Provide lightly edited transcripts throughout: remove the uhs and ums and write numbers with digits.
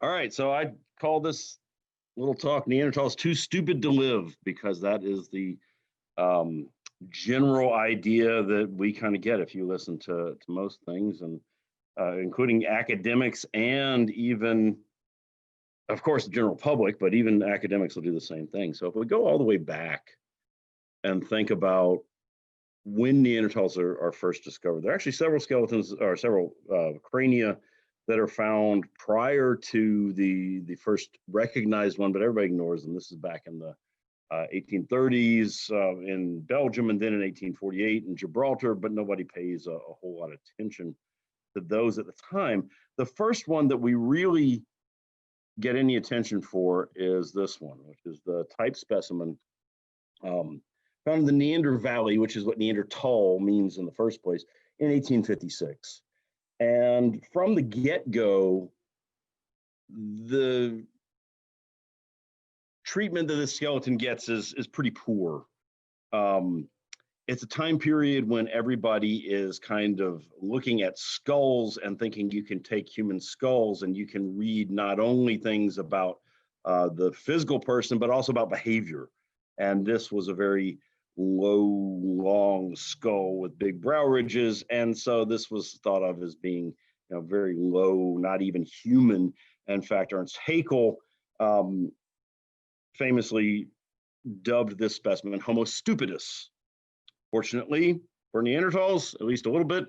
All right, so I call this little talk Neanderthals too stupid to live, because that is the um, general idea that we kind of get if you listen to most things, and including academics and even, of course, the general public, but even academics will do the same thing. So if we go all the way back and think about when Neanderthals are first discovered, there are actually several skeletons or several crania that are found prior to the first recognized one, but everybody ignores them. This is back in the 1830s in Belgium, and then in 1848 in Gibraltar, but nobody pays a whole lot of attention to those at the time. The first one that we really get any attention for is this one, which is the type specimen found in the Neander Valley, which is what Neanderthal means in the first place, in 1856. And from the get-go, the treatment that this skeleton gets is pretty poor. It's a time period when everybody is kind of looking at skulls and thinking you can take human skulls and you can read not only things about the physical person, but also about behavior. And this was a very low, long skull with big brow ridges. And so this was thought of as being, very low, not even human. In fact, Ernst Haeckel famously dubbed this specimen Homo stupidus. Fortunately for Neanderthals, at least a little bit,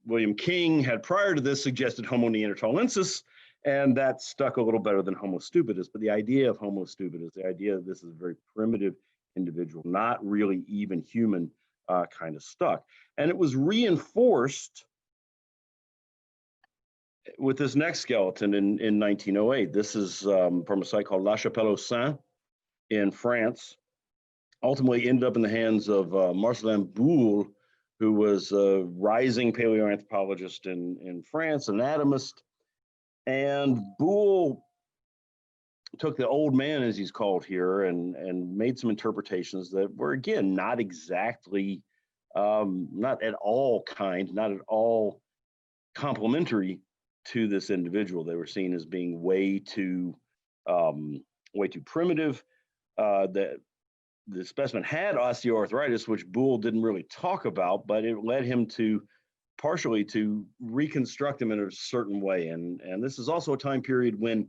William King had prior to this suggested Homo neanderthalensis, and that stuck a little better than Homo stupidus. But the idea of Homo stupidus, the idea that this is a very primitive individual, not really even human, kind of stuck. And it was reinforced with this next skeleton in 1908. This is from a site called La Chapelle-aux-Saints in France. Ultimately ended up in the hands of Marcelin Boule, who was a rising paleoanthropologist in France, anatomist. And Boule took the old man, as he's called here, and made some interpretations that were, again, not exactly, not at all kind, not at all complementary to this individual. They were seen as being way too primitive. That the specimen had osteoarthritis, which Boule didn't really talk about, but it led him to partially to reconstruct him in a certain way. And this is also a time period when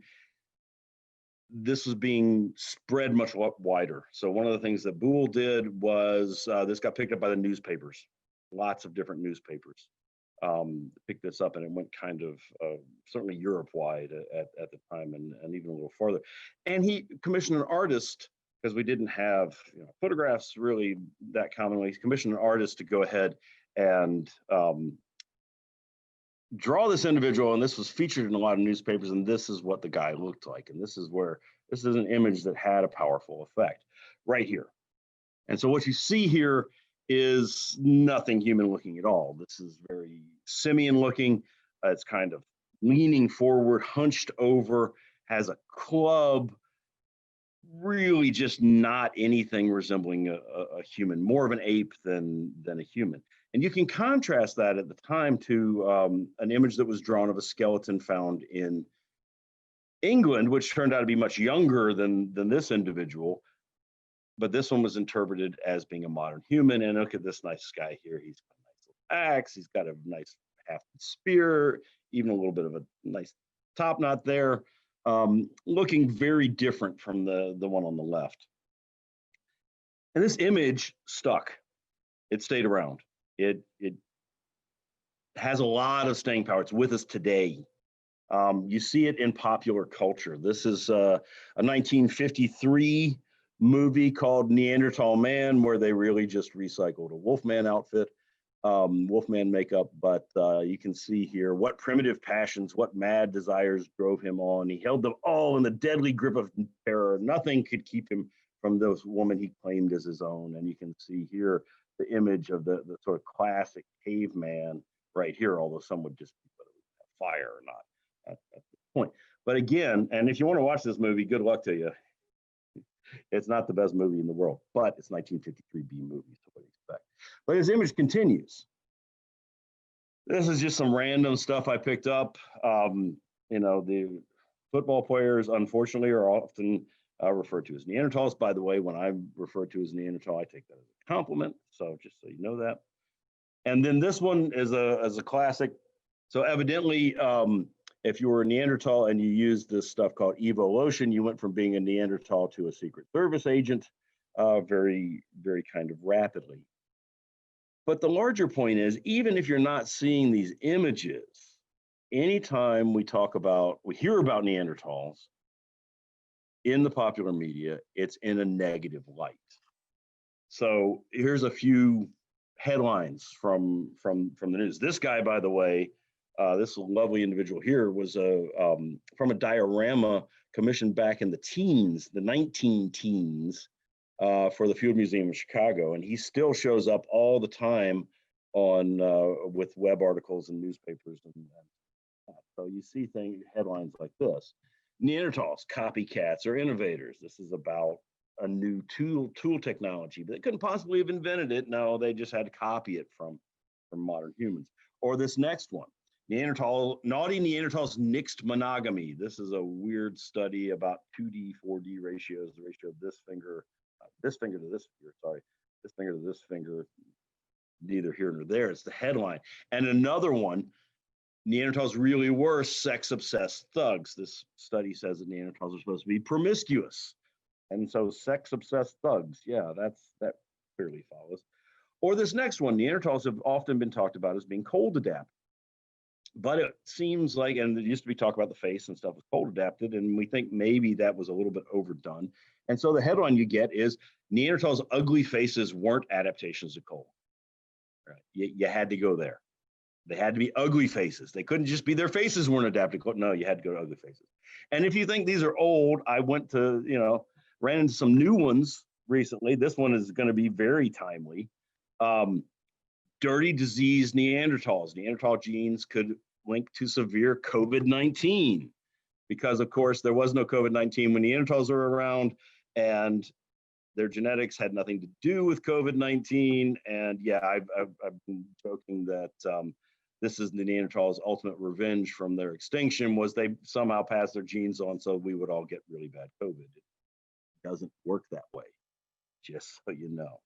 this was being spread much wider. So one of the things that Boule did was this got picked up by the newspapers. Lots of different newspapers picked this up, and it went kind of certainly Europe-wide at the time, and even a little farther. And he commissioned an artist, because we didn't have photographs really that commonly. He commissioned an artist to go ahead and draw this individual, and this was featured in a lot of newspapers, and this is what the guy looked like. And this is an image that had a powerful effect right here. And so what you see here is nothing human looking at all. This is very simian looking. It's kind of leaning forward, hunched over, has a club, really just not anything resembling a human, more of an ape than a human. And you can contrast that at the time to an image that was drawn of a skeleton found in England, which turned out to be much younger than this individual. But this one was interpreted as being a modern human. And look at this nice guy here. He's got a nice little axe. He's got a nice hafted spear, even a little bit of a nice top knot there, looking very different from the one on the left. And this image stuck. It stayed around. It has a lot of staying power. It's with us today. You see it in popular culture. This is a 1953 movie called Neanderthal Man, where they really just recycled a Wolfman outfit, Wolfman makeup, but you can see here what primitive passions, what mad desires drove him on. He held them all in the deadly grip of terror. Nothing could keep him from this woman he claimed as his own. And you can see here the image of the sort of classic caveman right here, although some would just be fire or not at this point. But again, and if you want to watch this movie, good luck to you. It's not the best movie in the world, but it's 1953 B movie, so what do you expect? But his image continues. This is just some random stuff I picked up. the football players, unfortunately, are often referred to as Neanderthals. By the way, when I'm referred to as Neanderthal, I take that as a compliment. So just so you know that. And then this one is a classic. So evidently, if you were a Neanderthal and you used this stuff called evolution, you went from being a Neanderthal to a Secret Service agent very, very kind of rapidly. But the larger point is, even if you're not seeing these images, anytime we hear about Neanderthals in the popular media, it's in a negative light. So here's a few headlines from the news. This guy, by the way, this lovely individual here was from a diorama commissioned back in the 19 teens, for the Field Museum of Chicago, and he still shows up all the time on with web articles and newspapers, and so you see headlines like this: Neanderthals, copycats, or innovators. This is about a new tool technology, but they couldn't possibly have invented it. No, they just had to copy it from modern humans. Or this next one: naughty Neanderthals nixed monogamy. This is a weird study about 2D, 4D ratios, the ratio of this finger to this finger, neither here nor there. It's the headline. And another one: Neanderthals really were sex-obsessed thugs. This study says that Neanderthals are supposed to be promiscuous. And so sex-obsessed thugs, yeah, that clearly follows. Or this next one: Neanderthals have often been talked about as being cold adapted. But it seems like, and it used to be talk about the face and stuff was cold adapted, and we think maybe that was a little bit overdone. And so the headline you get is Neanderthals' ugly faces weren't adaptations to cold. Right? You had to go there. They had to be ugly faces. They couldn't just be their faces weren't adapted. No, you had to go to ugly faces. And if you think these are old, I went to, ran into some new ones recently. This one is going to be very timely. Dirty, diseased Neanderthals. Neanderthal genes could link to severe COVID-19 because, of course, there was no COVID-19 when Neanderthals were around, and their genetics had nothing to do with COVID-19. And yeah, I've been joking that this is the Neanderthals' ultimate revenge from their extinction, was they somehow passed their genes on so we would all get really bad COVID. It doesn't work that way, just so you know.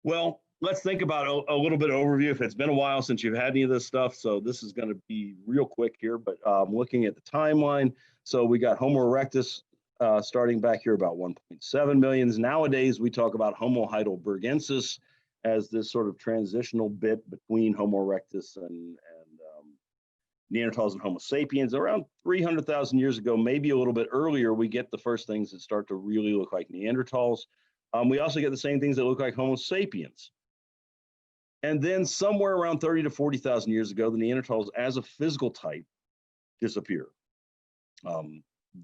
Well, let's think about a little bit of overview. If it's been a while since you've had any of this stuff, so this is going to be real quick here, but looking at the timeline. So we got Homo erectus starting back here about 1.7 million. Nowadays, we talk about Homo heidelbergensis as this sort of transitional bit between Homo erectus and Neanderthals and Homo sapiens. Around 300,000 years ago, maybe a little bit earlier, we get the first things that start to really look like Neanderthals. We also get the same things that look like Homo sapiens. And then somewhere around 30 to 40,000 years ago, the Neanderthals as a physical type disappear.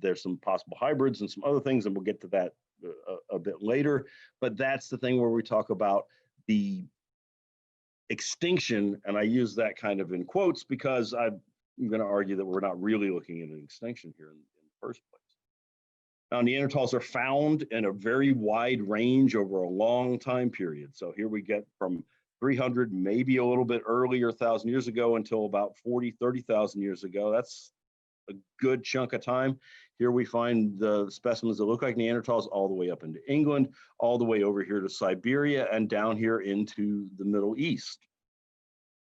There's some possible hybrids and some other things, and we'll get to that a bit later. But that's the thing where we talk about the extinction, and I use that kind of in quotes because I'm going to argue that we're not really looking at an extinction here in the first place. Now, Neanderthals are found in a very wide range over a long time period. So here we get from 300, maybe a little bit earlier, 1,000 years ago, until about 40, 30,000 years ago. That's a good chunk of time. Here we find the specimens that look like Neanderthals all the way up into England, all the way over here to Siberia, and down here into the Middle East.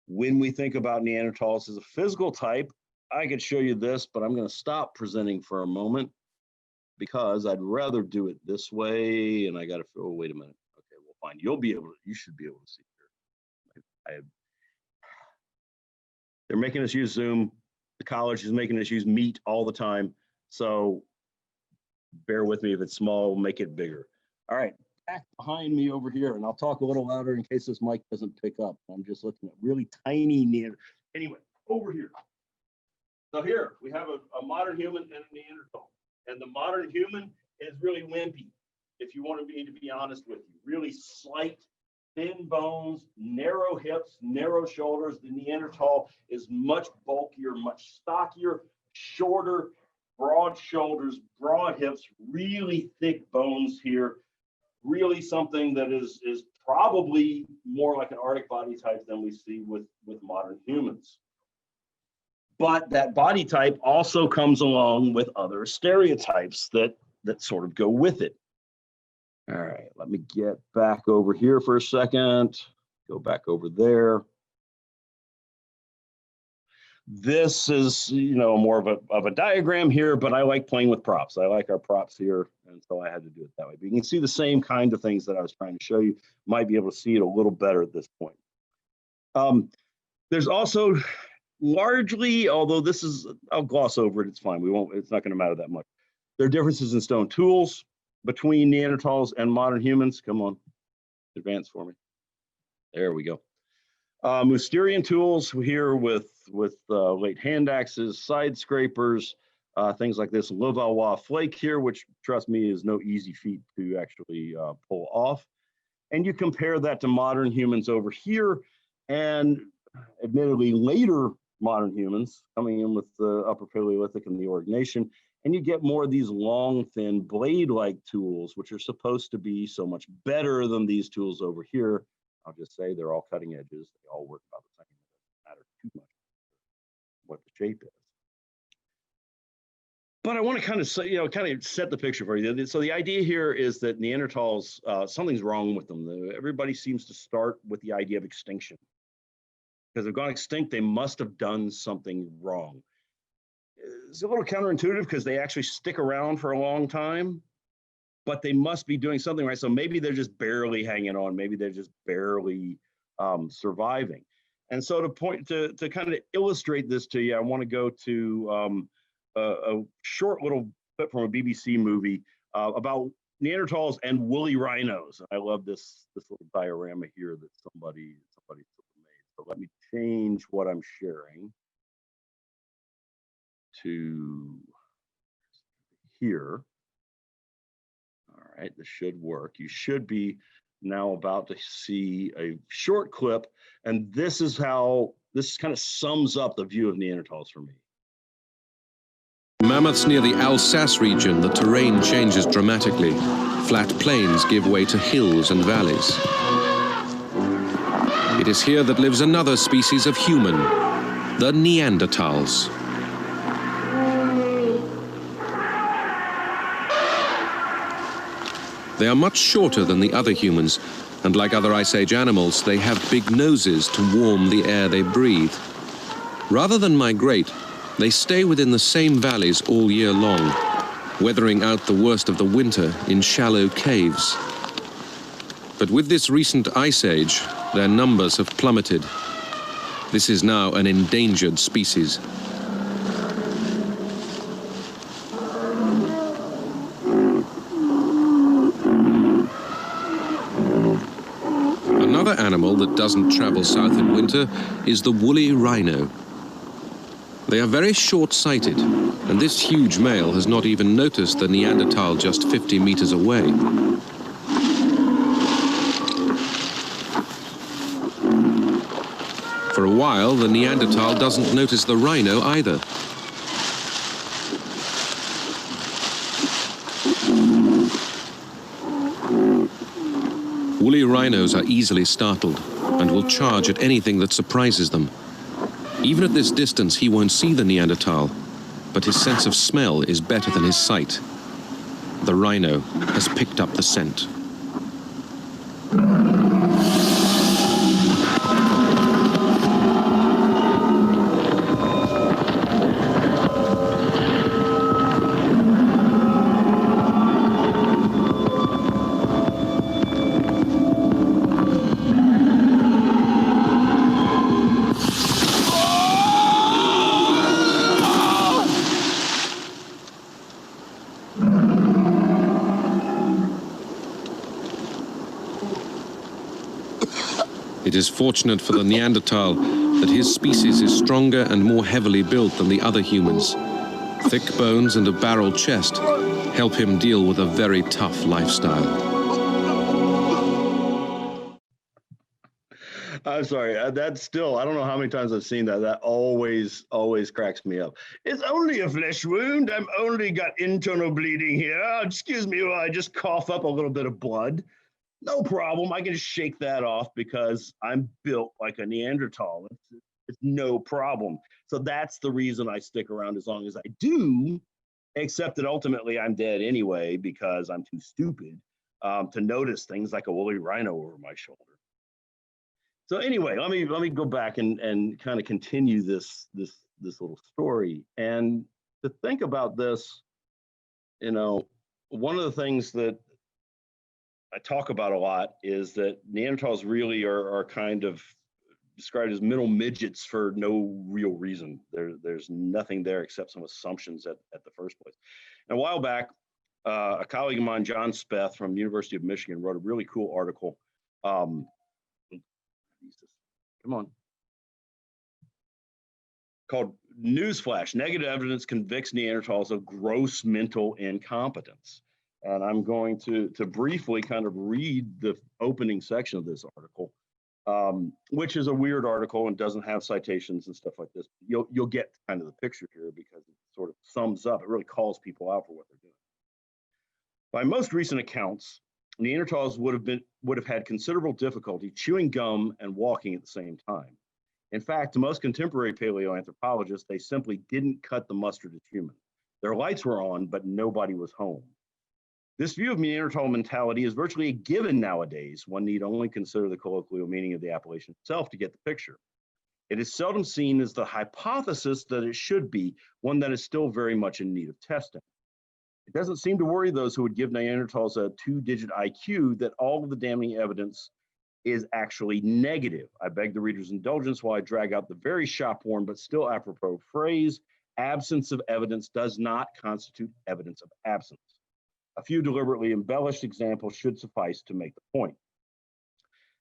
When we think about Neanderthals as a physical type, I could show you this, but I'm going to stop presenting for a moment because I'd rather do it this way. And I got to, oh, wait a minute. Okay, well, fine. You should be able to see here. They're making us use Zoom. The college is making us use Meet all the time. So bear with me. If it's small, we'll make it bigger. All right, back behind me over here, and I'll talk a little louder in case this mic doesn't pick up. I'm just looking at really tiny Anyway, over here. So here we have a modern human and a Neanderthal. And the modern human is really wimpy, if you want me to be honest with you. Really slight, thin bones, narrow hips, narrow shoulders. The Neanderthal is much bulkier, much stockier, shorter, broad shoulders, broad hips, really thick bones here. Really something that is probably more like an Arctic body type than we see with modern humans. But that body type also comes along with other stereotypes that sort of go with it. All right, let me get back over here for a second. Go back over there. This is, more of a diagram here, but I like playing with props. I like our props here, and so I had to do it that way. But you can see the same kind of things that I was trying to show you. Might be able to see it a little better at this point. There's also largely, although this is, I'll gloss over it, it's fine. It's not going to matter that much. There are differences in stone tools between Neanderthals and modern humans. Come on, advance for me. There we go. Mousterian tools here with late hand axes, side scrapers, things like this Levallois flake here, which, trust me, is no easy feat to actually pull off. And you compare that to modern humans over here, and admittedly later modern humans coming in with the Upper Paleolithic and the Ordination, and you get more of these long, thin, blade-like tools, which are supposed to be so much better than these tools over here. I'll just say they're all cutting edges. They all work about the same. It doesn't matter too much what the shape is. But I want to kind of set the picture for you. So the idea here is that Neanderthals, something's wrong with them. Everybody seems to start with the idea of extinction. Because they've gone extinct, they must have done something wrong. It's a little counterintuitive because they actually stick around for a long time, but they must be doing something right. So maybe they're just barely hanging on. Maybe they're just barely surviving. And so to kind of illustrate this to you, I want to go to a short little clip from a BBC movie about Neanderthals and woolly rhinos. I love this little diorama here that somebody made. So let me change what I'm sharing to here. All right, this should work. You should be now about to see a short clip, and this kind of sums up the view of Neanderthals for me. Mammoths near the Alsace region, the terrain changes dramatically. Flat plains give way to hills and valleys. It is here that lives another species of human, the Neanderthals. They are much shorter than the other humans, and like other Ice Age animals, they have big noses to warm the air they breathe. Rather than migrate, they stay within the same valleys all year long, weathering out the worst of the winter in shallow caves. But with this recent Ice Age, their numbers have plummeted. This is now an endangered species. Another animal that doesn't travel south in winter is the woolly rhino. They are very short-sighted, and this huge male has not even noticed the Neanderthal just 50 meters away. For a while, the Neanderthal doesn't notice the rhino either. Woolly rhinos are easily startled and will charge at anything that surprises them. Even at this distance, he won't see the Neanderthal, but his sense of smell is better than his sight. The rhino has picked up the scent. It is fortunate for the Neanderthal that his species is stronger and more heavily built than the other humans. Thick bones and a barrel chest help him deal with a very tough lifestyle. I'm sorry, that's still, I don't know how many times I've seen that. That always cracks me up. It's only a flesh wound. I'm only got internal bleeding here. Excuse me while I just cough up a little bit of blood. No problem. I can just shake that off because I'm built like a Neanderthal. It's no problem. So that's the reason I stick around as long as I do, except that ultimately I'm dead anyway because I'm too stupid to notice things like a woolly rhino over my shoulder. So anyway, let me go back and kind of continue this little story. And to think about this, you know, one of the things that I talk about a lot is that Neanderthals really are kind of described as middle midgets for no real reason. There's nothing there except some assumptions at the first place. And a while back, a colleague of mine, John Speth from University of Michigan, wrote a really cool article. Come on. Called Newsflash, Negative Evidence Convicts Neanderthals of Gross Mental Incompetence. And I'm going to briefly kind of read the opening section of this article, which is a weird article and doesn't have citations and stuff like this. You'll get kind of the picture here because it sort of sums up, it really calls people out for what they're doing. By most recent accounts, Neanderthals would have had considerable difficulty chewing gum and walking at the same time. In fact, to most contemporary paleoanthropologists, they simply didn't cut the mustard as human. Their lights were on, but nobody was home. This view of Neanderthal mentality is virtually a given nowadays. One need only consider the colloquial meaning of the appellation itself to get the picture. It is seldom seen as the hypothesis that it should be, one that is still very much in need of testing. It doesn't seem to worry those who would give Neanderthals a 2-digit IQ that all of the damning evidence is actually negative. I beg the reader's indulgence while I drag out the very shop-worn but still apropos phrase, absence of evidence does not constitute evidence of absence. A few deliberately embellished examples should suffice to make the point.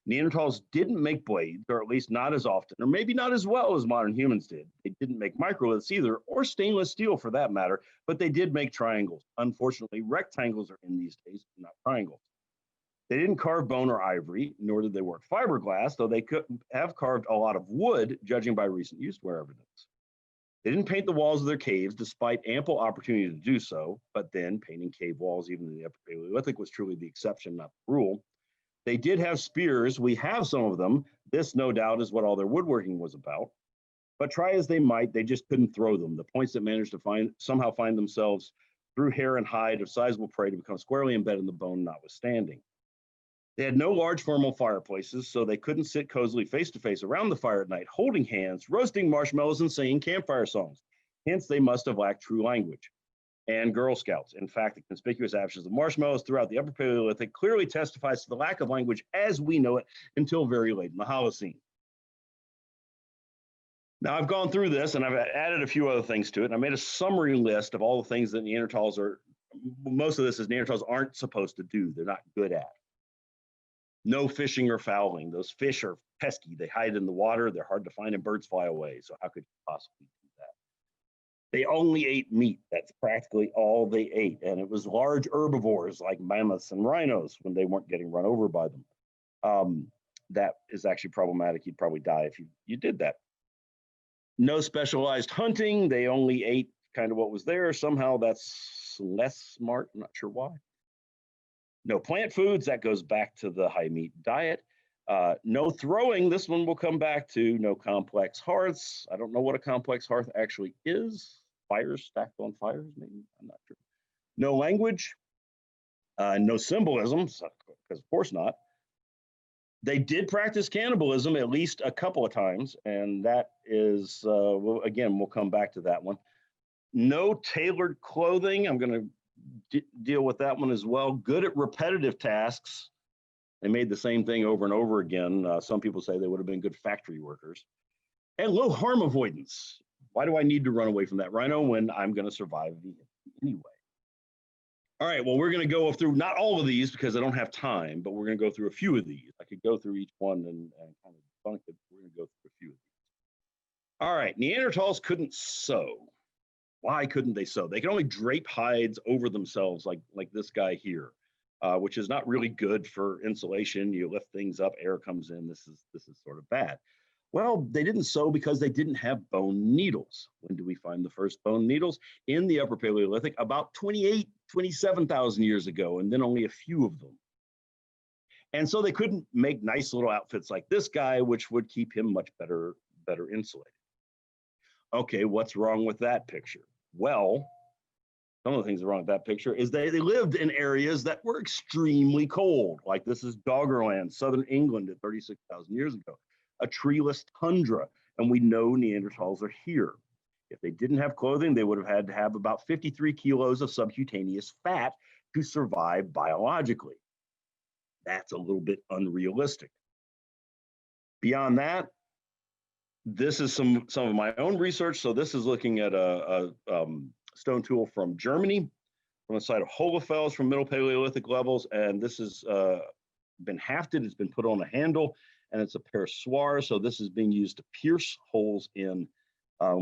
Neanderthals didn't make blades, or at least not as often, or maybe not as well as modern humans did. They didn't make microliths either, or stainless steel for that matter, but they did make triangles. Unfortunately, rectangles are in these days, not triangles. They didn't carve bone or ivory, nor did they work fiberglass, though they could have carved a lot of wood, judging by recent useware evidence. They didn't paint the walls of their caves, despite ample opportunity to do so, but then painting cave walls, even in the Upper Paleolithic, was truly the exception, not the rule. They did have spears. We have some of them. This, no doubt, is what all their woodworking was about. But try as they might, they just couldn't throw them. The points that managed to somehow find themselves through hair and hide of sizable prey to become squarely embedded in the bone notwithstanding. They had no large formal fireplaces, so they couldn't sit cozily face-to-face around the fire at night, holding hands, roasting marshmallows, and singing campfire songs. Hence, they must have lacked true language. And Girl Scouts. In fact, the conspicuous absence of marshmallows throughout the Upper Paleolithic clearly testifies to the lack of language as we know it until very late in the Holocene. Now, I've gone through this and I've added a few other things to it. And I made a summary list of all the things that Neanderthals are, most of this is Neanderthals aren't supposed to do. They're not good at. No fishing or fowling. Those fish are pesky. They hide in the water. They're hard to find and birds fly away. So how could you possibly do that? They only ate meat. That's practically all they ate. And it was large herbivores like mammoths and rhinos when they weren't getting run over by them. That is actually problematic. You'd probably die if you did that. No specialized hunting. They only ate kind of what was there. Somehow that's less smart. I'm not sure why. No plant foods. That goes back to the high meat diet. No throwing. This one we'll come back to. No complex hearths. I don't know what a complex hearth actually is. Fires stacked on fires, maybe? I'm not sure. No language. No symbolism, because of course not. They did practice cannibalism at least a couple of times, and that is, well, again, we'll come back to that one. No tailored clothing. I'm going to deal with that one as well. Good at repetitive tasks. They made the same thing over and over again. Some people say they would have been good factory workers. And low harm avoidance. Why do I need to run away from that rhino when I'm going to survive anyway? All right, well, we're going to go through not all of these because I don't have time, but we're going to go through a few of these. I could go through each one and kind of debunk it. We're going to go through a few of these. All right, Neanderthals couldn't sew. Why couldn't they sew? They could only drape hides over themselves like this guy here, which is not really good for insulation. You lift things up, air comes in. This is sort of bad. Well, they didn't sew because they didn't have bone needles. When do we find the first bone needles? In the Upper Paleolithic, about 27,000 years ago, and then only a few of them. And so they couldn't make nice little outfits like this guy, which would keep him much better better insulated. Okay, what's wrong with that picture? Well, some of the things wrong with that picture is they lived in areas that were extremely cold. Like this is Doggerland, southern England at 36,000 years ago, a treeless tundra. And we know Neanderthals are here. If they didn't have clothing, they would have had to have about 53 kilos of subcutaneous fat to survive biologically. That's a little bit unrealistic. Beyond that, this is some of my own research. So this is looking at a stone tool from Germany, from the site of Hohlefels from Middle Paleolithic levels. And this has been hafted, it's been put on a handle, and it's a perçoir. So this is being used to pierce holes in,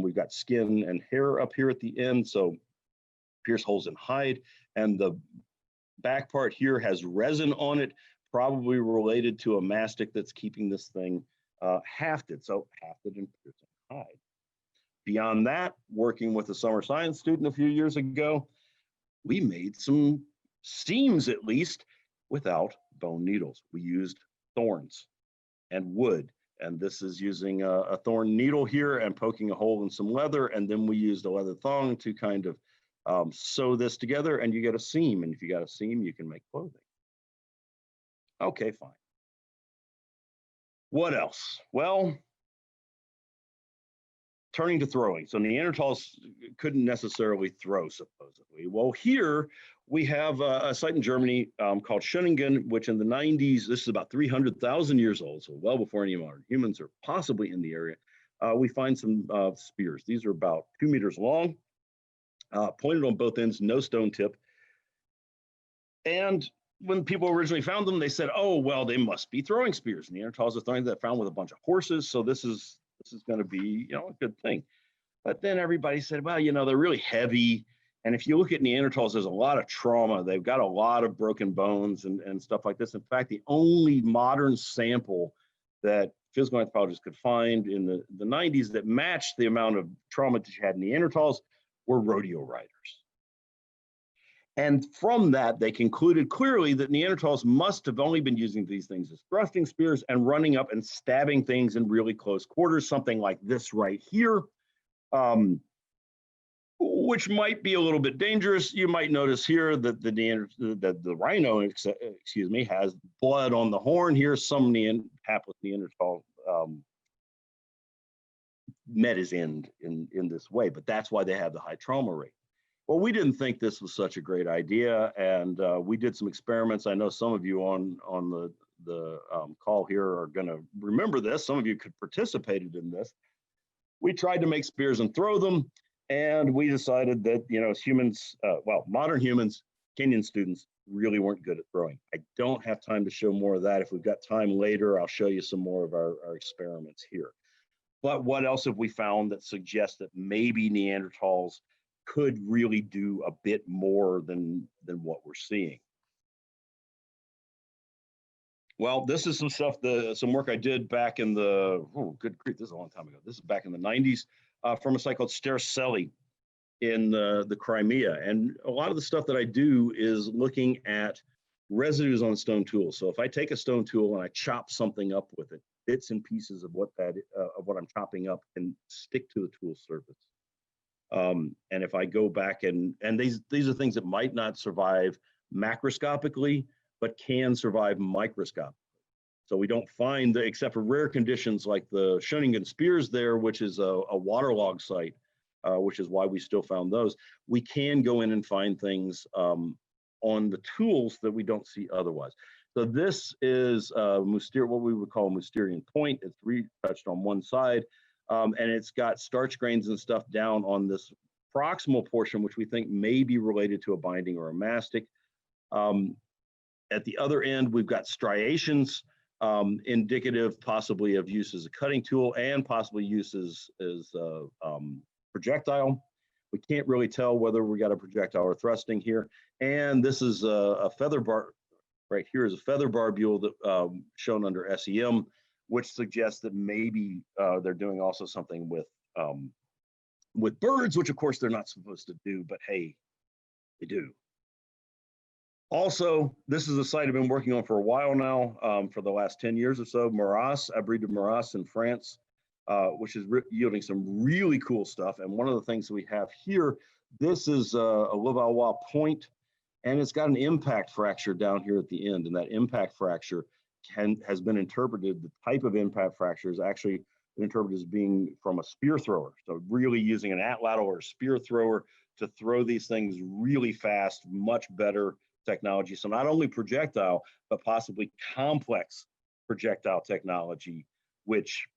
we've got skin and hair up here at the end. So pierce holes in hide. And the back part here has resin on it, probably related to a mastic that's keeping this thing hafted. So hafted and piercing hide. Beyond that, working with a summer science student a few years ago, we made some seams, at least, without bone needles. We used thorns and wood. And this is using a thorn needle here and poking a hole in some leather. And then we used a leather thong to kind of sew this together, and you get a seam. And if you got a seam, you can make clothing. Okay, fine. What else? Well, turning to throwing. So Neanderthals couldn't necessarily throw, supposedly. Well, here we have a site in Germany called Schöningen, which in the 90s, this is about 300,000 years old, so well before any modern humans are possibly in the area. We find some spears. These are about 2 meters long, pointed on both ends, no stone tip. And when people originally found them, they said, oh, well, they must be throwing spears. Neanderthals are throwing that found with a bunch of horses, so this is going to be, a good thing. But then everybody said, well, they're really heavy. And if you look at Neanderthals, there's a lot of trauma. They've got a lot of broken bones and stuff like this. In fact, the only modern sample that physical anthropologists could find in the 90s that matched the amount of trauma that you had in Neanderthals were rodeo riders. And from that, they concluded clearly that Neanderthals must have only been using these things as thrusting spears and running up and stabbing things in really close quarters, something like this right here, which might be a little bit dangerous. You might notice here that the Rhino, has blood on the horn here. Some hapless Neanderthal met his end in this way, but that's why they have the high trauma rate. Well, we didn't think this was such a great idea, and we did some experiments. I know some of you on the call here are going to remember this. Some of you could participated in this. We tried to make spears and throw them, and we decided that as humans, modern humans, Kenyan students really weren't good at throwing. I don't have time to show more of that. If we've got time later, I'll show you some more of our experiments here. But what else have we found that suggests that maybe Neanderthals could really do a bit more than what we're seeing? Well, this is some stuff, some work I did back in the, good grief, this is a long time ago. This is back in the 90s from a site called Stercelli in the Crimea. And a lot of the stuff that I do is looking at residues on stone tools. So if I take a stone tool and I chop something up with it, bits and pieces of what I'm chopping up can stick to the tool surface. And if I go back and these are things that might not survive macroscopically, but can survive microscopically. So we don't find, except for rare conditions like the Schöningen spears there, which is a waterlogged site, which is why we still found those. We can go in and find things on the tools that we don't see otherwise. So this is what we would call a Mousterian point. It's retouched on one side. And it's got starch grains and stuff down on this proximal portion, which we think may be related to a binding or a mastic. At the other end, we've got striations, indicative possibly of use as a cutting tool and possibly use as projectile. We can't really tell whether we got a projectile or thrusting here. And this is a feather bar, right here is a feather barbule that shown under SEM, which suggests that maybe they're doing also something with birds, which of course they're not supposed to do, but hey, they do. Also, this is a site I've been working on for a while now, for the last 10 years or so, Maras, Abri de Maras in France. which is yielding some really cool stuff. And one of the things we have here, this is a Levallois point, and it's got an impact fracture down here at the end. And that impact fracture has been interpreted, the type of impact fracture is actually interpreted as being from a spear thrower. So really using an atlatl or a spear thrower to throw these things really fast, much better technology. So not only projectile, but possibly complex projectile technology, which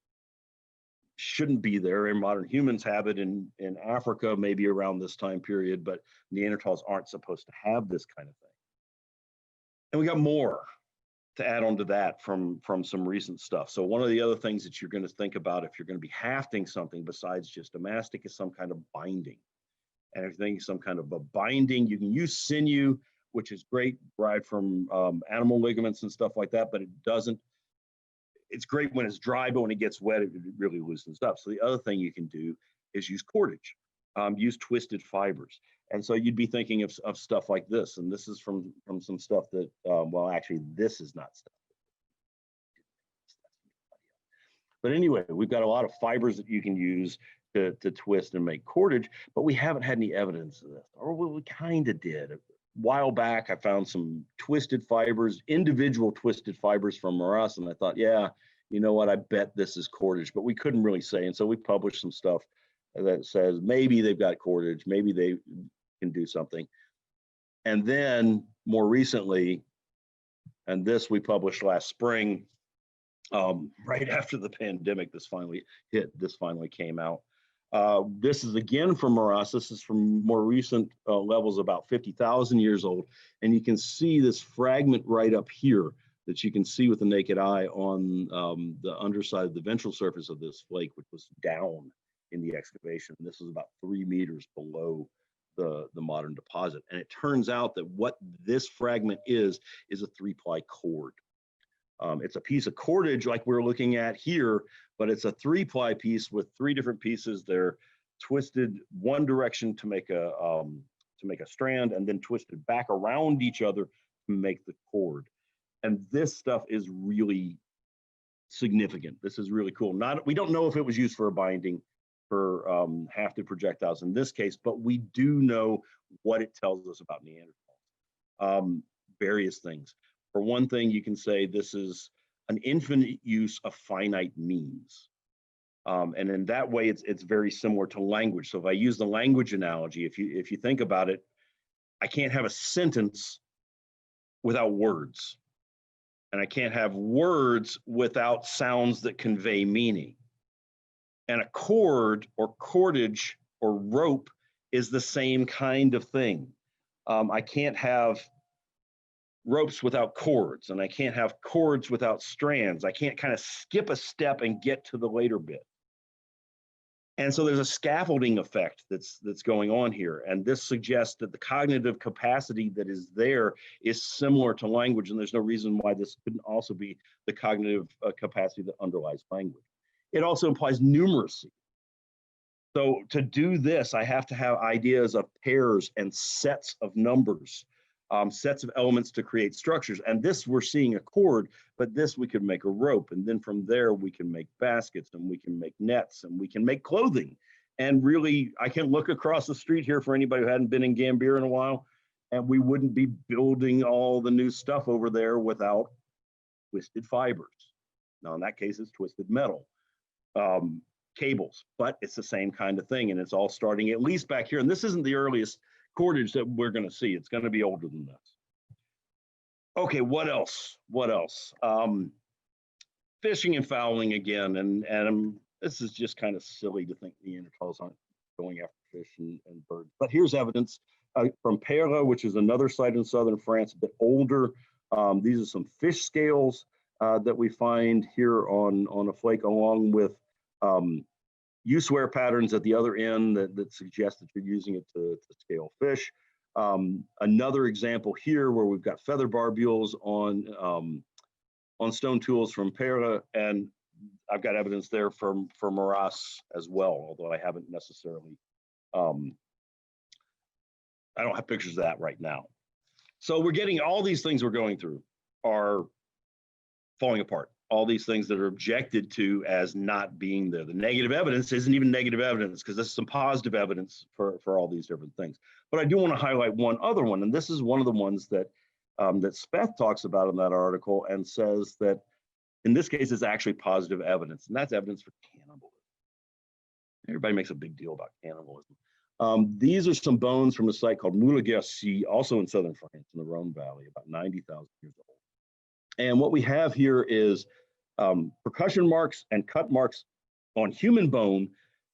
shouldn't be there. And modern humans have it in Africa, maybe around this time period, but Neanderthals aren't supposed to have this kind of thing. And we got more to add on to that from some recent stuff. So one of the other things that you're going to think about if you're going to be hafting something besides just a mastic is some kind of binding. And if you're thinking some kind of a binding, you can use sinew, which is great, derived from animal ligaments and stuff like that, but it doesn't, it's great when it's dry, but when it gets wet, it really loosens up. So the other thing you can do is use cordage, use twisted fibers. And so you'd be thinking of stuff like this. And this is from some stuff that, well, actually, this is not stuff. But anyway, we've got a lot of fibers that you can use to twist and make cordage, but we haven't had any evidence of this. Or we kind of did. A while back, I found some twisted fibers, individual twisted fibers from Moras, and I thought, yeah, you know what, I bet this is cordage, but we couldn't really say. And so we published some stuff that says maybe they've got cordage, maybe they can do something. And then more recently, and this we published last spring, right after the pandemic, this finally hit, this finally came out. This is again from Moras. This is from more recent levels, about 50,000 years old. And you can see this fragment right up here that you can see with the naked eye on the underside of the ventral surface of this flake, which was down in the excavation. This is about 3 meters below the modern deposit. And it turns out that what this fragment is a 3-ply cord. It's a piece of cordage like we're looking at here, but it's a 3-ply piece with 3 different pieces. They're twisted one direction to make a strand, and then twisted back around each other to make the cord. And this stuff is really significant. This is really cool. We don't know if it was used for a binding for hafted projectiles in this case, but we do know what it tells us about Neanderthals. Various things. For one thing, you can say this is an infinite use of finite means. And in that way, it's very similar to language. So if I use the language analogy, if you think about it, I can't have a sentence without words. And I can't have words without sounds that convey meaning. And a cord or cordage or rope is the same kind of thing. I can't have ropes without cords, and I can't have cords without strands. I can't kind of skip a step and get to the later bit. And so there's a scaffolding effect that's going on here. And this suggests that the cognitive capacity that is there is similar to language. And there's no reason why this couldn't also be the cognitive capacity that underlies language. It also implies numeracy. So to do this, I have to have ideas of pairs and sets of numbers, sets of elements to create structures. And this, we're seeing a cord, but this we could make a rope. And then from there, we can make baskets, and we can make nets, and we can make clothing. And really, I can look across the street here for anybody who hadn't been in Gambier in a while, and we wouldn't be building all the new stuff over there without twisted fibers. Now, in that case, it's twisted metal. Cables, but it's the same kind of thing. And it's all starting at least back here. And this isn't the earliest cordage that we're going to see. It's going to be older than this. Okay, what else? What else? Fishing and fowling again. And this is just kind of silly to think Neanderthals aren't going after fish and birds. But here's evidence from Payre, which is another site in southern France, a bit older. These are some fish scales that we find here on a flake, along with use-wear patterns at the other end that suggest that you're using it to scale fish. Another example here where we've got feather barbules on stone tools from Payre, and I've got evidence there from Moras as well, although I haven't necessarily, I don't have pictures of that right now. So we're getting all these things we're going through are falling apart. all these things that are objected to as not being there. The negative evidence isn't even negative evidence because this is some positive evidence for all these different things. But I do want to highlight one other one, and this is one of the ones that that Speth talks about in that article and says that in this case it's actually positive evidence, and that's evidence for cannibalism. Everybody makes a big deal about cannibalism. These are some bones from a site called Moulin-Gercy, also in southern France in the Rhone Valley, about 90,000 years old. And what we have here is percussion marks and cut marks on human bone.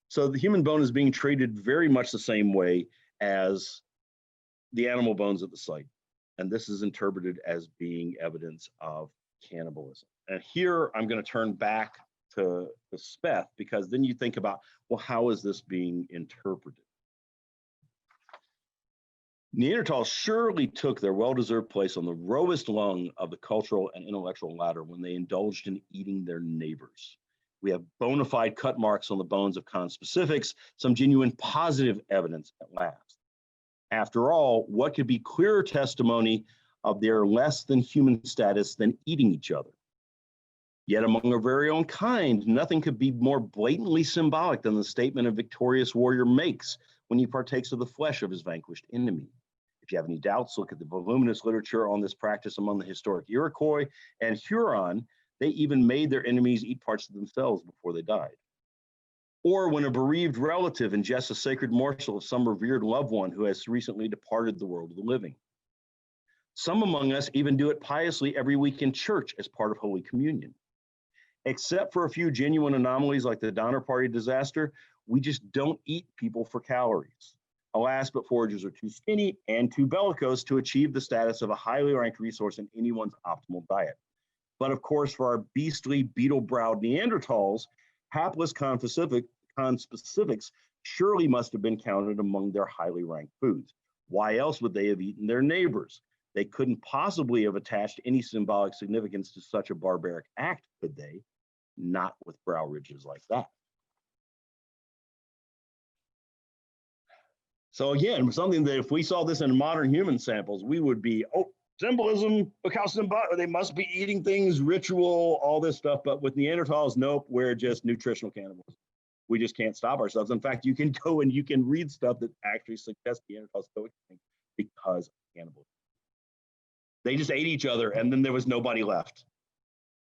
So the human bone is being treated very much the same way as the animal bones at the site. And this is interpreted as being evidence of cannibalism. And here I'm going to turn back to Speth, because then you think about, well, how is this being interpreted? Neanderthals surely took their well-deserved place on the lowest rung of the cultural and intellectual ladder when they indulged in eating their neighbors. We have bona fide cut marks on the bones of conspecifics, some genuine positive evidence at last. After all, what could be clearer testimony of their less than human status than eating each other? Yet among our very own kind, nothing could be more blatantly symbolic than the statement a victorious warrior makes when he partakes of the flesh of his vanquished enemy. If you have any doubts, look at the voluminous literature on this practice among the historic Iroquois and Huron. They even made their enemies eat parts of themselves before they died. Or when a bereaved relative ingests a sacred morsel of some revered loved one who has recently departed the world of the living. Some among us even do it piously every week in church as part of Holy Communion. Except for a few genuine anomalies like the Donner Party disaster, we just don't eat people for calories. Alas, but foragers are too skinny and too bellicose to achieve the status of a highly ranked resource in anyone's optimal diet. But of course, for our beastly beetle-browed Neanderthals, hapless conspecifics surely must have been counted among their highly ranked foods. Why else would they have eaten their neighbors? They couldn't possibly have attached any symbolic significance to such a barbaric act, could they? Not with brow ridges like that. So again, something that if we saw this in modern human samples, we would be, oh, symbolism, look how symbolic, they must be eating things, ritual, all this stuff. But with Neanderthals, nope, we're just nutritional cannibals. We just can't stop ourselves. In fact, you can go and you can read stuff that actually suggests Neanderthals go extinct because of cannibalism. They just ate each other and then there was nobody left.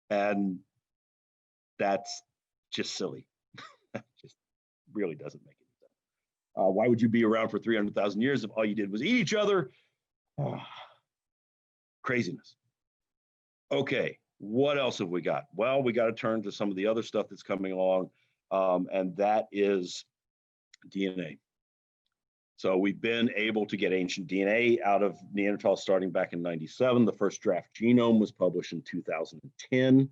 And that's just silly. That just really doesn't make any sense. Why would you be around for 300,000 years if all you did was eat each other? Oh, craziness. Okay, what else have we got? Well, we got to turn to some of the other stuff that's coming along, and that is DNA. So we've been able to get ancient DNA out of Neanderthals starting back in '97. The first draft genome was published in 2010.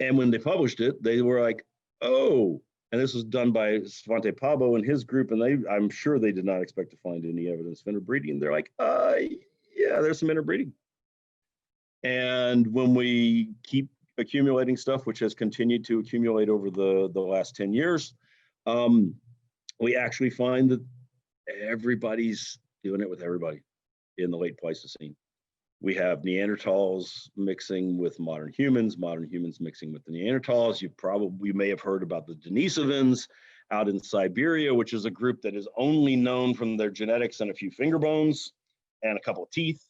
And when they published it, they were like, oh, and this was done by Svante Pabo and his group, and I'm sure they did not expect to find any evidence of interbreeding. And they're like, yeah, there's some interbreeding. And when we keep accumulating stuff, which has continued to accumulate over the last 10 years, we actually find that everybody's doing it with everybody in the late Pleistocene. We have Neanderthals mixing with modern humans mixing with the Neanderthals. You may have heard about the Denisovans out in Siberia, which is a group that is only known from their genetics and a few finger bones and a couple of teeth.